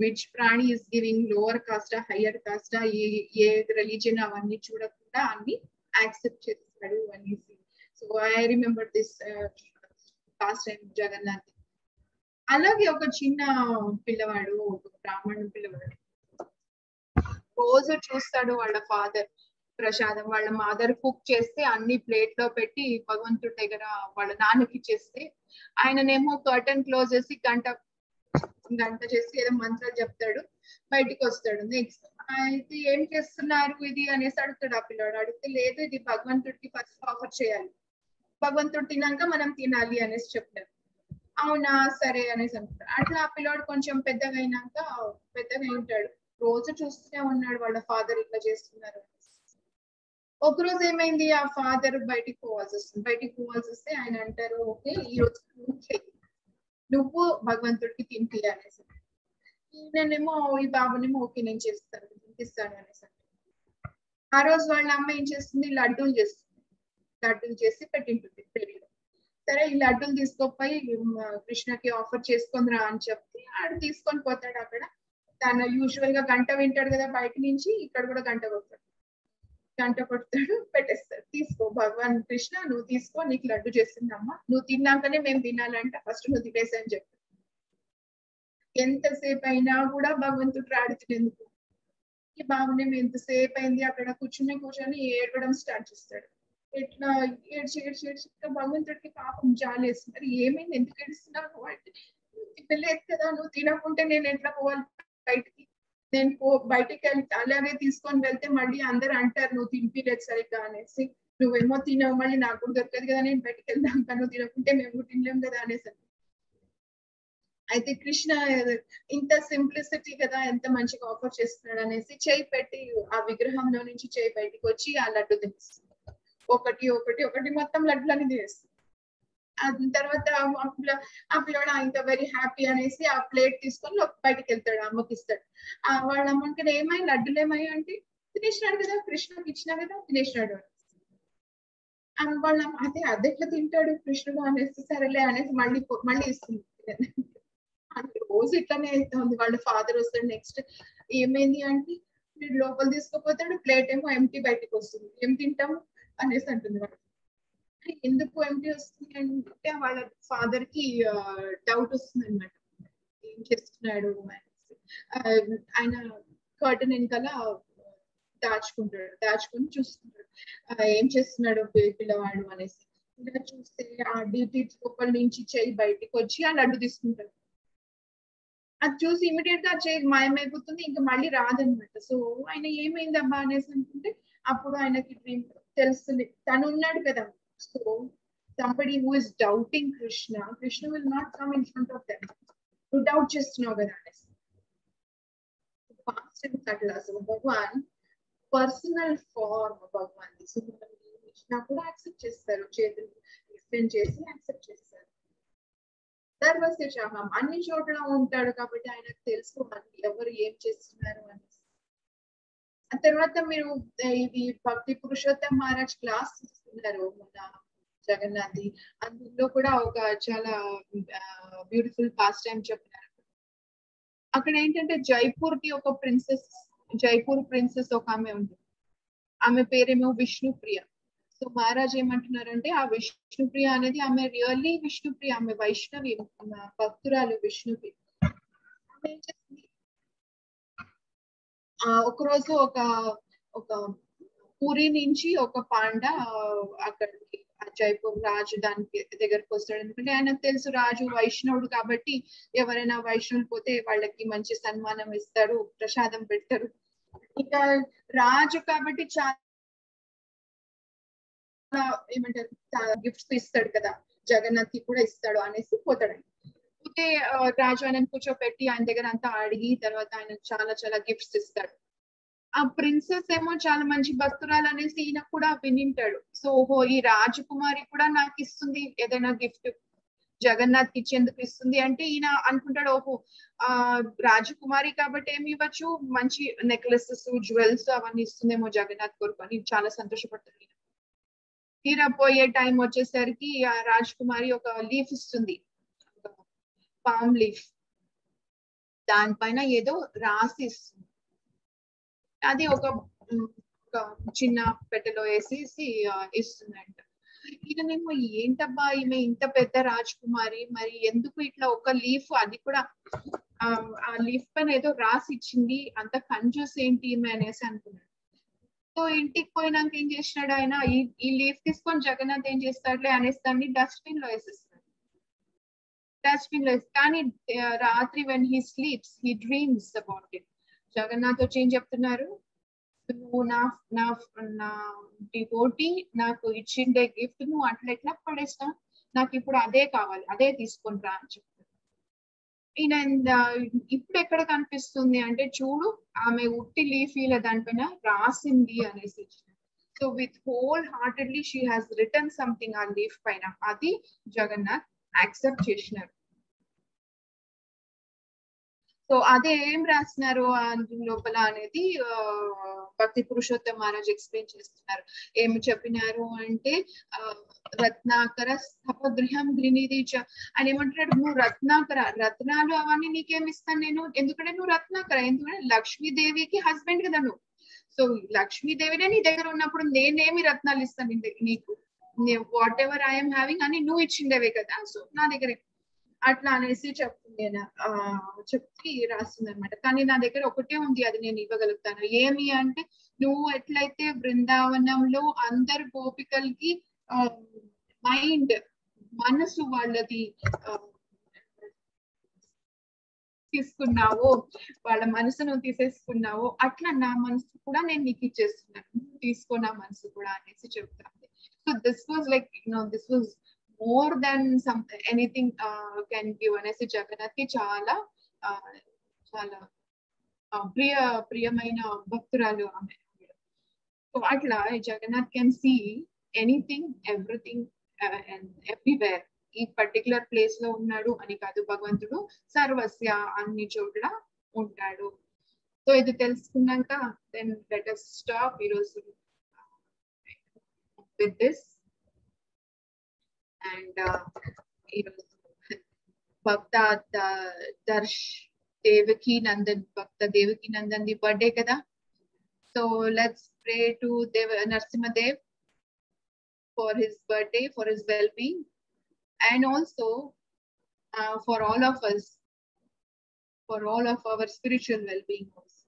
విచ్ ప్రాణి is giving lower caste higher caste, a religion అవన్నీ చూడకుండా అన్ని యాక్సెప్ట్ చేస్తాడు అనేసి. So I remember this pastime Jagannath. అలాగే ఒక చిన్న పిల్లవాడు, ఒక బ్రాహ్మణుడు పిల్లవాడు రోజు చూస్తాడు వాళ్ళ ఫాదర్ ప్రసాదం వాళ్ళ మదర్ కుక్ చేస్తే అన్ని ప్లేట్ లో పెట్టి భగవంతుడి దగ్గర వాళ్ళ నాన్నకి ఇచ్చేస్తే ఆయననేమో కర్టన్ క్లోజ్ చేసి గంట చేసి ఏదో మంత్రాలు చెప్తాడు, బయటికి వస్తాడు. నెక్స్ట్ అయితే ఏం చేస్తున్నారు ఇది అనేసి అడుగుతాడు ఆ పిల్లాడు. అడిగితే లేదు ఇది భగవంతుడికి ఫస్ట్ ఆఫర్ చేయాలి, భగవంతుడు తిన్నాక మనం తినాలి అనేసి చెప్తాడు. అవునా సరే అనేసి అంటాడు. అట్లా ఆ పిల్లాడు కొంచెం పెద్దగా ఉంటాడు, రోజు చూస్తూనే ఉన్నాడు వాళ్ళ ఫాదర్ ఇట్లా చేస్తున్నారు. ఒకరోజు ఏమైంది, ఆ ఫాదర్ బయటికి పోవాల్సి వస్తే ఆయన అంటారు ఓకే ఈ రోజు నువ్వు భగవంతుడికి తింటి అనేసి. నేనేమో ఈ బాబునేమో ఓకే నేను చేస్తాను తినిపిస్తాను అనేసి. ఆ రోజు వాళ్ళ అమ్మ ఏం చేస్తుంది, లడ్డూలు చేసి పెట్టింటుంది పెళ్లిలో. సరే ఈ లడ్డూలు తీసుకోపోయి కృష్ణకి ఆఫర్ చేసుకొని రా అని చెప్తే ఆడు తీసుకొని పోతాడు. అక్కడ తను యూజువల్ గా గంట వింటాడు కదా బయట నుంచి, ఇక్కడ కూడా గంట కొడతాడు, పెట్టేస్తాడు. తీసుకో భగవాన్ కృష్ణ నువ్వు తీసుకో, నీకు లడ్డు చేస్తుందమ్మా, నువ్వు తిన్నాకనే మేము తినాలంట, ఫస్ట్ నువ్వు తినేసా అని చెప్పి. ఎంతసేపు అయినా కూడా భగవంతుడు రాడుతున్నందుకు ఈ బాబుని ఎంతసేపు అయింది అక్కడ కూర్చొని ఏడవడం స్టార్ట్ చేస్తాడు. ఎట్లా ఏడ్చి భగవంతుడికి పాపం జాలేస్తుంది. మరి ఏమైంది, ఎందుకు ఏడుస్తున్నావు అంటే తినలేదు కదా, నువ్వు తినకుంటే నేను ఎట్లా పోవాలి బయటికి, నేను బయటికి అలాగే తీసుకొని వెళ్తే మళ్ళీ అందరు అంటారు నువ్వు తినిపిలేదు సరిగ్గా అనేసి, నువ్వేమో తినవు మళ్ళీ నాకు కూడా దొరకదు కదా, నేను బయటికి వెళ్దాం నువ్వు తినకుంటే మేము తినలేం కదా అనేసి. అయితే కృష్ణ ఇంత సింప్లిసిటీ కదా, ఎంత మంచిగా ఆఫర్ చేస్తున్నాడు అనేసి చేయి పెట్టి ఆ విగ్రహంలో నుంచి చేయి బయటికి వచ్చి ఆ లడ్డు తినేస్తుంది. ఒకటి మొత్తం లడ్డులని తినేస్తుంది. తర్వాత ఆ పిల్లడు ఇంకా వెరీ హ్యాపీ అనేసి ఆ ప్లేట్ తీసుకొని బయటకు వెళ్తాడు, అమ్మకి ఇస్తాడు. వాళ్ళ అమ్మకి ఏమై లడ్డులు ఏమై అంటే తినేసినాడు కదా, కృష్ణకి ఇచ్చినా కదా తినేసినాడు. వాళ్ళ అదే ఎట్లా తింటాడు కృష్ణుడు అనేసి సరేలే అనేసి మళ్ళీ ఇస్తుంది. రోజు ఇట్లానే అవుతుంది. వాళ్ళ ఫాదర్ వస్తాడు, నెక్స్ట్ ఏమైంది అంటే వీడు లోపల తీసుకుపోతాడు, ప్లేట్ ఏమో ఎంటీ బయటకు వస్తుంది, ఏం తింటాము అనేసి అంటుంది. వాళ్ళు ఎందుకు ఎంటీ వస్తుంది అంటే వాళ్ళ ఫాదర్ కి డౌట్ వస్తుంది అనమాట, ఏం చేస్తున్నాడు అనేసి. ఆయన కర్టన్ వెనకాల దాచుకొని చూస్తున్నాడు, ఏం చేస్తున్నాడు పిల్లవాడు అనేసి. ఇలా చూస్తే ఆ డ్యూటీ లోపల నుంచి చెయ్యి బయటకు వచ్చి ఆ లడ్డు తీసుకుంటాడు. అది చూసి ఇమీడియట్ గా చేయి మాయమైపోతుంది, ఇంకా మళ్ళీ రాదనమాట. సో ఆయన ఏమైంది అబ్బా అనేసి అనుకుంటే అప్పుడు ఆయనకి డ్రీమ్ తెలుస్తుంది, తను ఉన్నాడు కదా. So somebody who is doubting Krishna will not come in front of them. నువ్వు డౌట్ చేస్తున్నావు కదా అనేసి. అట్లా సో భగవాన్ పర్సనల్ ఫార్మ్ భగవాన్ కృష్ణ కూడా యాక్సెప్ట్ చేస్తారు, చేతులు ఎక్స్టెండ్ చేసి యాక్సెప్ట్ చేస్తారు. సర్వశేషాహం అన్ని చోట్ల ఉంటాడు కాబట్టి ఆయనకు తెలుసుకోవాలి ఎవరు ఏం చేస్తున్నారు అనేసి. ఆ తర్వాత మీరు ఇది భక్తి పురుషోత్తమ్ మహారాజ్ క్లాస్ తీసుకున్నారు మన జగన్నాథ్, అందులో కూడా ఒక చాలా బ్యూటిఫుల్ పాస్ట్ టైం చెప్పినారు. అక్కడ ఏంటంటే జైపూర్ కి ఒక జైపూర్ ప్రిన్సెస్ ఒక ఆమె ఉంది, ఆమె పేరేమో విష్ణుప్రియ. సో మహారాజ్ ఏమంటున్నారంటే ఆ విష్ణుప్రియ అనేది ఆమె రియల్లీ విష్ణుప్రియ, ఆమె వైష్ణవి భక్తురాలు విష్ణుప్రియ. ఆమె ఏం చేసింది, ఒకరోజు ఒక ఒక పూరి నుంచి ఒక పాండ అక్కడికి జైపూర్ రాజు దానికి దగ్గరకు వస్తాడు. ఎందుకంటే ఆయనకు తెలుసు రాజు వైష్ణవుడు కాబట్టి ఎవరైనా వైష్ణవులు పోతే వాళ్ళకి మంచి సన్మానం ఇస్తారు, ప్రసాదం పెడతారు. ఇంకా రాజు కాబట్టి చాలా ఏమంటారు గిఫ్ట్స్ ఇస్తాడు కదా, జగన్నాథ్ కి కూడా ఇస్తాడు అనేసి పోతాడు. పోతే రాజు ఆయన కూర్చోపెట్టి ఆయన దగ్గర అంతా అడిగి తర్వాత ఆయన చాలా చాలా గిఫ్ట్స్ ఇస్తాడు. ఆ ప్రిన్సెస్ ఏమో చాలా మంచి భక్తురాలు అనేసి ఈయన కూడా వినింటాడు. సో ఓహో ఈ రాజకుమారి కూడా నాకు ఇస్తుంది ఏదైనా గిఫ్ట్, జగన్నాథ్ కి ఇచ్చేందుకు ఇస్తుంది అంటే ఈయన అనుకుంటాడు ఓహో రాజకుమారి కాబట్టి ఏమి ఇవ్వచ్చు, మంచి నెక్లెసెస్ జ్యువెల్స్ అవన్నీ ఇస్తుందేమో జగన్నాథ్ కొరకు అని చాలా సంతోషపడుతుంది. తీరా పోయే టైం వచ్చేసరికి ఆ రాజకుమారి ఒక లీఫ్ ఇస్తుంది, పామ్ లీఫ్, దానిపైన ఏదో రాసి ఇస్తుంది. అది ఒక చిన్న పెట్టెలో వేసేసి ఇస్తుందంట. ఈయనేమో ఏంటబ్బా ఈమె ఇంత పెద్ద రాజకుమారి మరి ఎందుకు ఇట్లా ఒక లీఫ్, అది కూడా ఆ లీఫ్ పైన ఏదో రాసి ఇచ్చింది, అంత కంజూస్ ఏంటి ఈమె అనేసి అనుకున్నాడు. సో ఇంటికి పోయినాక ఏం చేసినాడు ఆయన, ఈ లీఫ్ తీసుకొని జగన్నాథ్ ఏం చేస్తాడులే అనేసి దాన్ని డస్ట్బిన్ లో వేసేస్తాడు. డస్ట్బిన్ లో కానీ రాత్రి when he sleeps he dreams about it. Jagannath వచ్చి ఏం చెప్తున్నారు, నువ్వు నా డివోటీ నాకు ఇచ్చిండే గిఫ్ట్ నువ్వు అట్లా ఎట్లా పడేస్తావు, నాకు ఇప్పుడు అదే కావాలి, అదే తీసుకొని రా అని చెప్తారు. ఈయన ఇప్పుడు ఎక్కడ కనిపిస్తుంది అంటే చూడు ఆమె ఉట్టి లీఫ్ ఇలా దానిపైన రాసింది అనేసి. So with whole heartedly she has return something ఆ లీఫ్ పైన, అది జగన్నాథ్ యాక్సెప్ట్ చేసినారు. సో అదే ఏం రాసినారు లోపల అనేది భక్తి పురుషోత్తమ మహారాజ్ ఎక్స్ప్లెయిన్ చేస్తున్నారు. ఏమి చెప్పినారు అంటే రత్నాకర స్థపగృహం గ్రినిరీచ అని ఏమంటాడు, నువ్వు రత్నాకర, రత్నాలు అవన్నీ నీకేమి ఇస్తాను నేను, ఎందుకంటే నువ్వు రత్నాకర, ఎందుకంటే లక్ష్మీదేవికి హస్బెండ్ కదా నువ్వు. సో లక్ష్మీదేవినే నీ దగ్గర ఉన్నప్పుడు నేనేమి రత్నాలు ఇస్తాను నీకు, వాట్ ఎవర్ ఐఎమ్ హ్యావింగ్ అని నువ్వు ఇచ్చిండేవే కదా, సో నా దగ్గర అట్లా అనేసి చెప్తుంది, చెప్పి రాస్తుంది అనమాట. కానీ నా దగ్గర ఒకటే ఉంది, అది నేను ఇవ్వగలుగుతాను. ఏమి అంటే నువ్వు ఎట్లయితే బృందావనంలో అందరు గోపికలకి మైండ్ మనసు వాళ్ళది తీసుకున్నావో, వాళ్ళ మనసును తీసేసుకున్నావో అట్లా నా మనసు కూడా నేను నీకు ఇచ్చేస్తున్నాను, తీసుకో నా మనసు కూడా అనేసి చెప్తాను. So this was like this was more than anything can give అనేసి జగన్నాథ్ కి చాలా చాలా ప్రియమైన భక్తురాలు ఆమె. సో అట్లా Jagannath can see anything everything and everywhere. ఈ పర్టికులర్ ప్లేస్ లో ఉన్నాడు అని కాదు, భగవంతుడు సర్వస్య అన్ని చోట్ల ఉంటాడు. సో ఇది తెలుసుకున్నాక దెన్ లెట్ us స్టాప్ ఈరోజు విత్ దిస్. అండ్ ఈరోజు భక్త దర్శ్ దేవకీ నందన్, భక్త దేవకీ నందన్ ది బర్త్డే కదా. So let's pray to Narasimhadev for his birthday, for his well-being, and also for all of us, for all of our spiritual well-being also.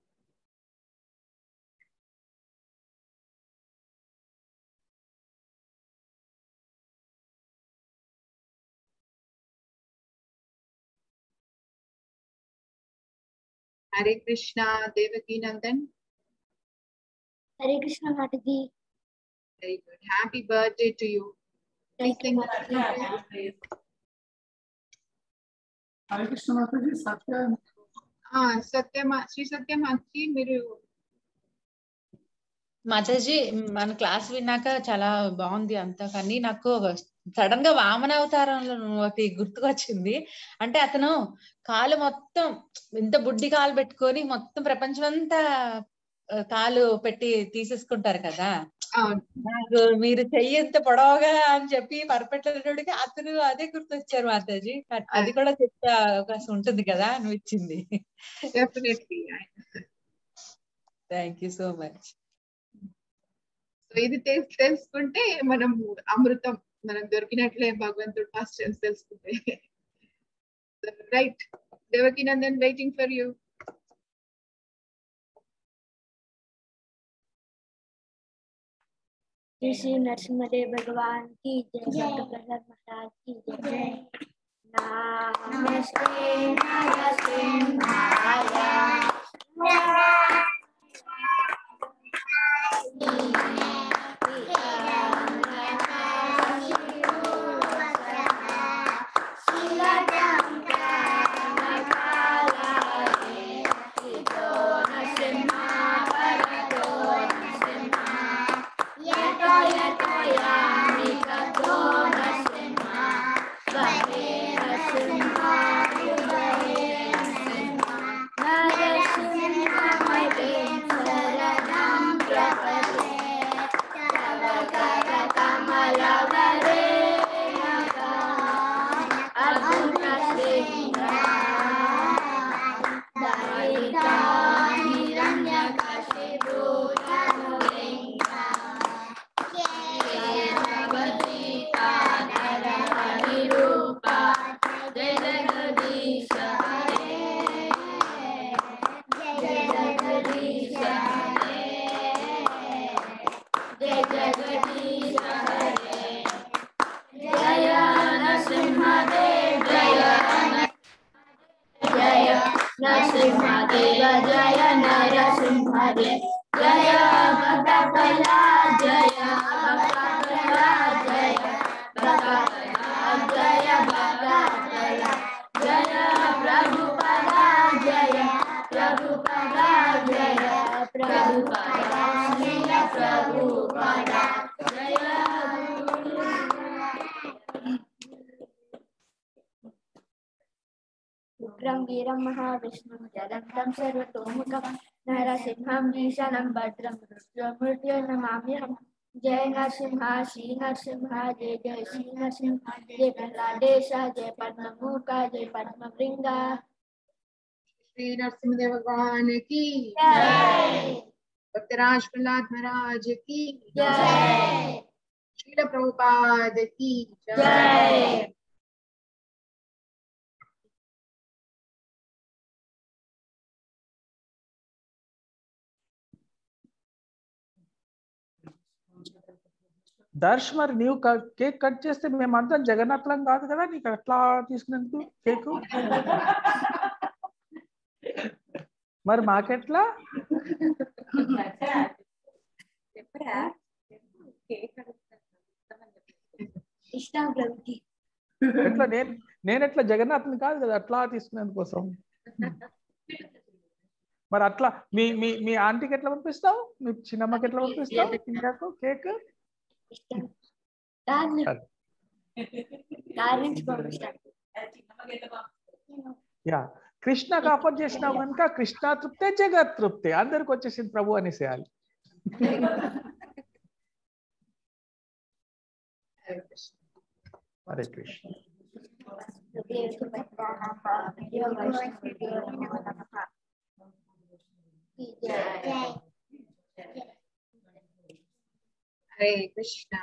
Hare Krishna, Devaki Nandan. Hare Krishna Mataji. Very good. Happy birthday to you. Thank you. Hare Krishna mataji. Shri సత్యమాచి మీరు మాతాజీ మన class విన్నాక చాలా బాగుంది అంతా, కానీ నాకు sudden గా వామన అవతారంలో ఒకటి గుర్తుకొచ్చింది. అంటే అతను కాలు మొత్తం ఇంత బుడ్డి కాలు పెట్టుకొని మొత్తం ప్రపంచం అంతా కాలు పెట్టి తీసేసుకుంటారు కదా. నాకు మీరు చెయ్యి ఎంత పొడవగా అని చెప్పి పరపెట్టేటోడికి అతను అదే గుర్తొచ్చారు మాతాజీ. అది కూడా చెప్పే అవకాశం ఉంటుంది కదా నువ్వు ఇచ్చింది. Definitely. Thank you so much. ఇది తెలుసుకుంటే మనం అమృతం మనకు దొరికినట్లే, భగవంతుడు ఫాస్ట్ తెలుసుకుంటే. Right, Devaki Nandan waiting for you. Shri Narasimhadeva भगवान की जय। प्रहलाद महाराज की जय। नमस्ते नरसिम्हाय नरसिंहदेव जय नरसिंहदेव जय भक्तकला जय भक्तकला जय भक्तकला जय भक्तकला जय प्रभुपदा जय प्रभुपदा जय प्रभुपदा श्रील प्रभुपदा जय उग्रं वीरं महाविष्णुं जलन्तं सर्वतोमुखं नरसिंहं भीषणं भद्रं मृत्युं नमाम्यहं। जय नरसिंह श्री नरसिंह जय जय श्री नरसिंह जय प्रह्लादेश जय पद्ममुख जय पद्मभृंग। श्री नरसिम्हदेव भगवान की जय। भक्तराज प्रहलाद महाराज की जय। श्रील प्रभुपाद की जय। దర్శ్ మరి నీవు కేక్ కట్ చేస్తే మేమంతా జగన్నాథం కాదు కదా, నీకు అట్లా తీసుకునేందుకు కేకు మరి మాకెట్లా? ఎట్లా నేను ఎట్లా జగన్నాథం కాదు కదా అట్లా తీసుకునేందుకోసం. మరి అట్లా మీ మీ మీ ఆంటీకి ఎట్లా పంపిస్తావు, మీ చిన్నమ్మకి ఎట్లా పంపిస్తావు ఇంకాకు కేక్? యా కృష్ణకు ఆఫర్ చేసినావు కనుక కృష్ణ తృప్తే జగత్ తృప్తే, అందరికి వచ్చేసింది ప్రభు అనేసేయాలి. హరే కృష్ణ. हरे कृष्णा।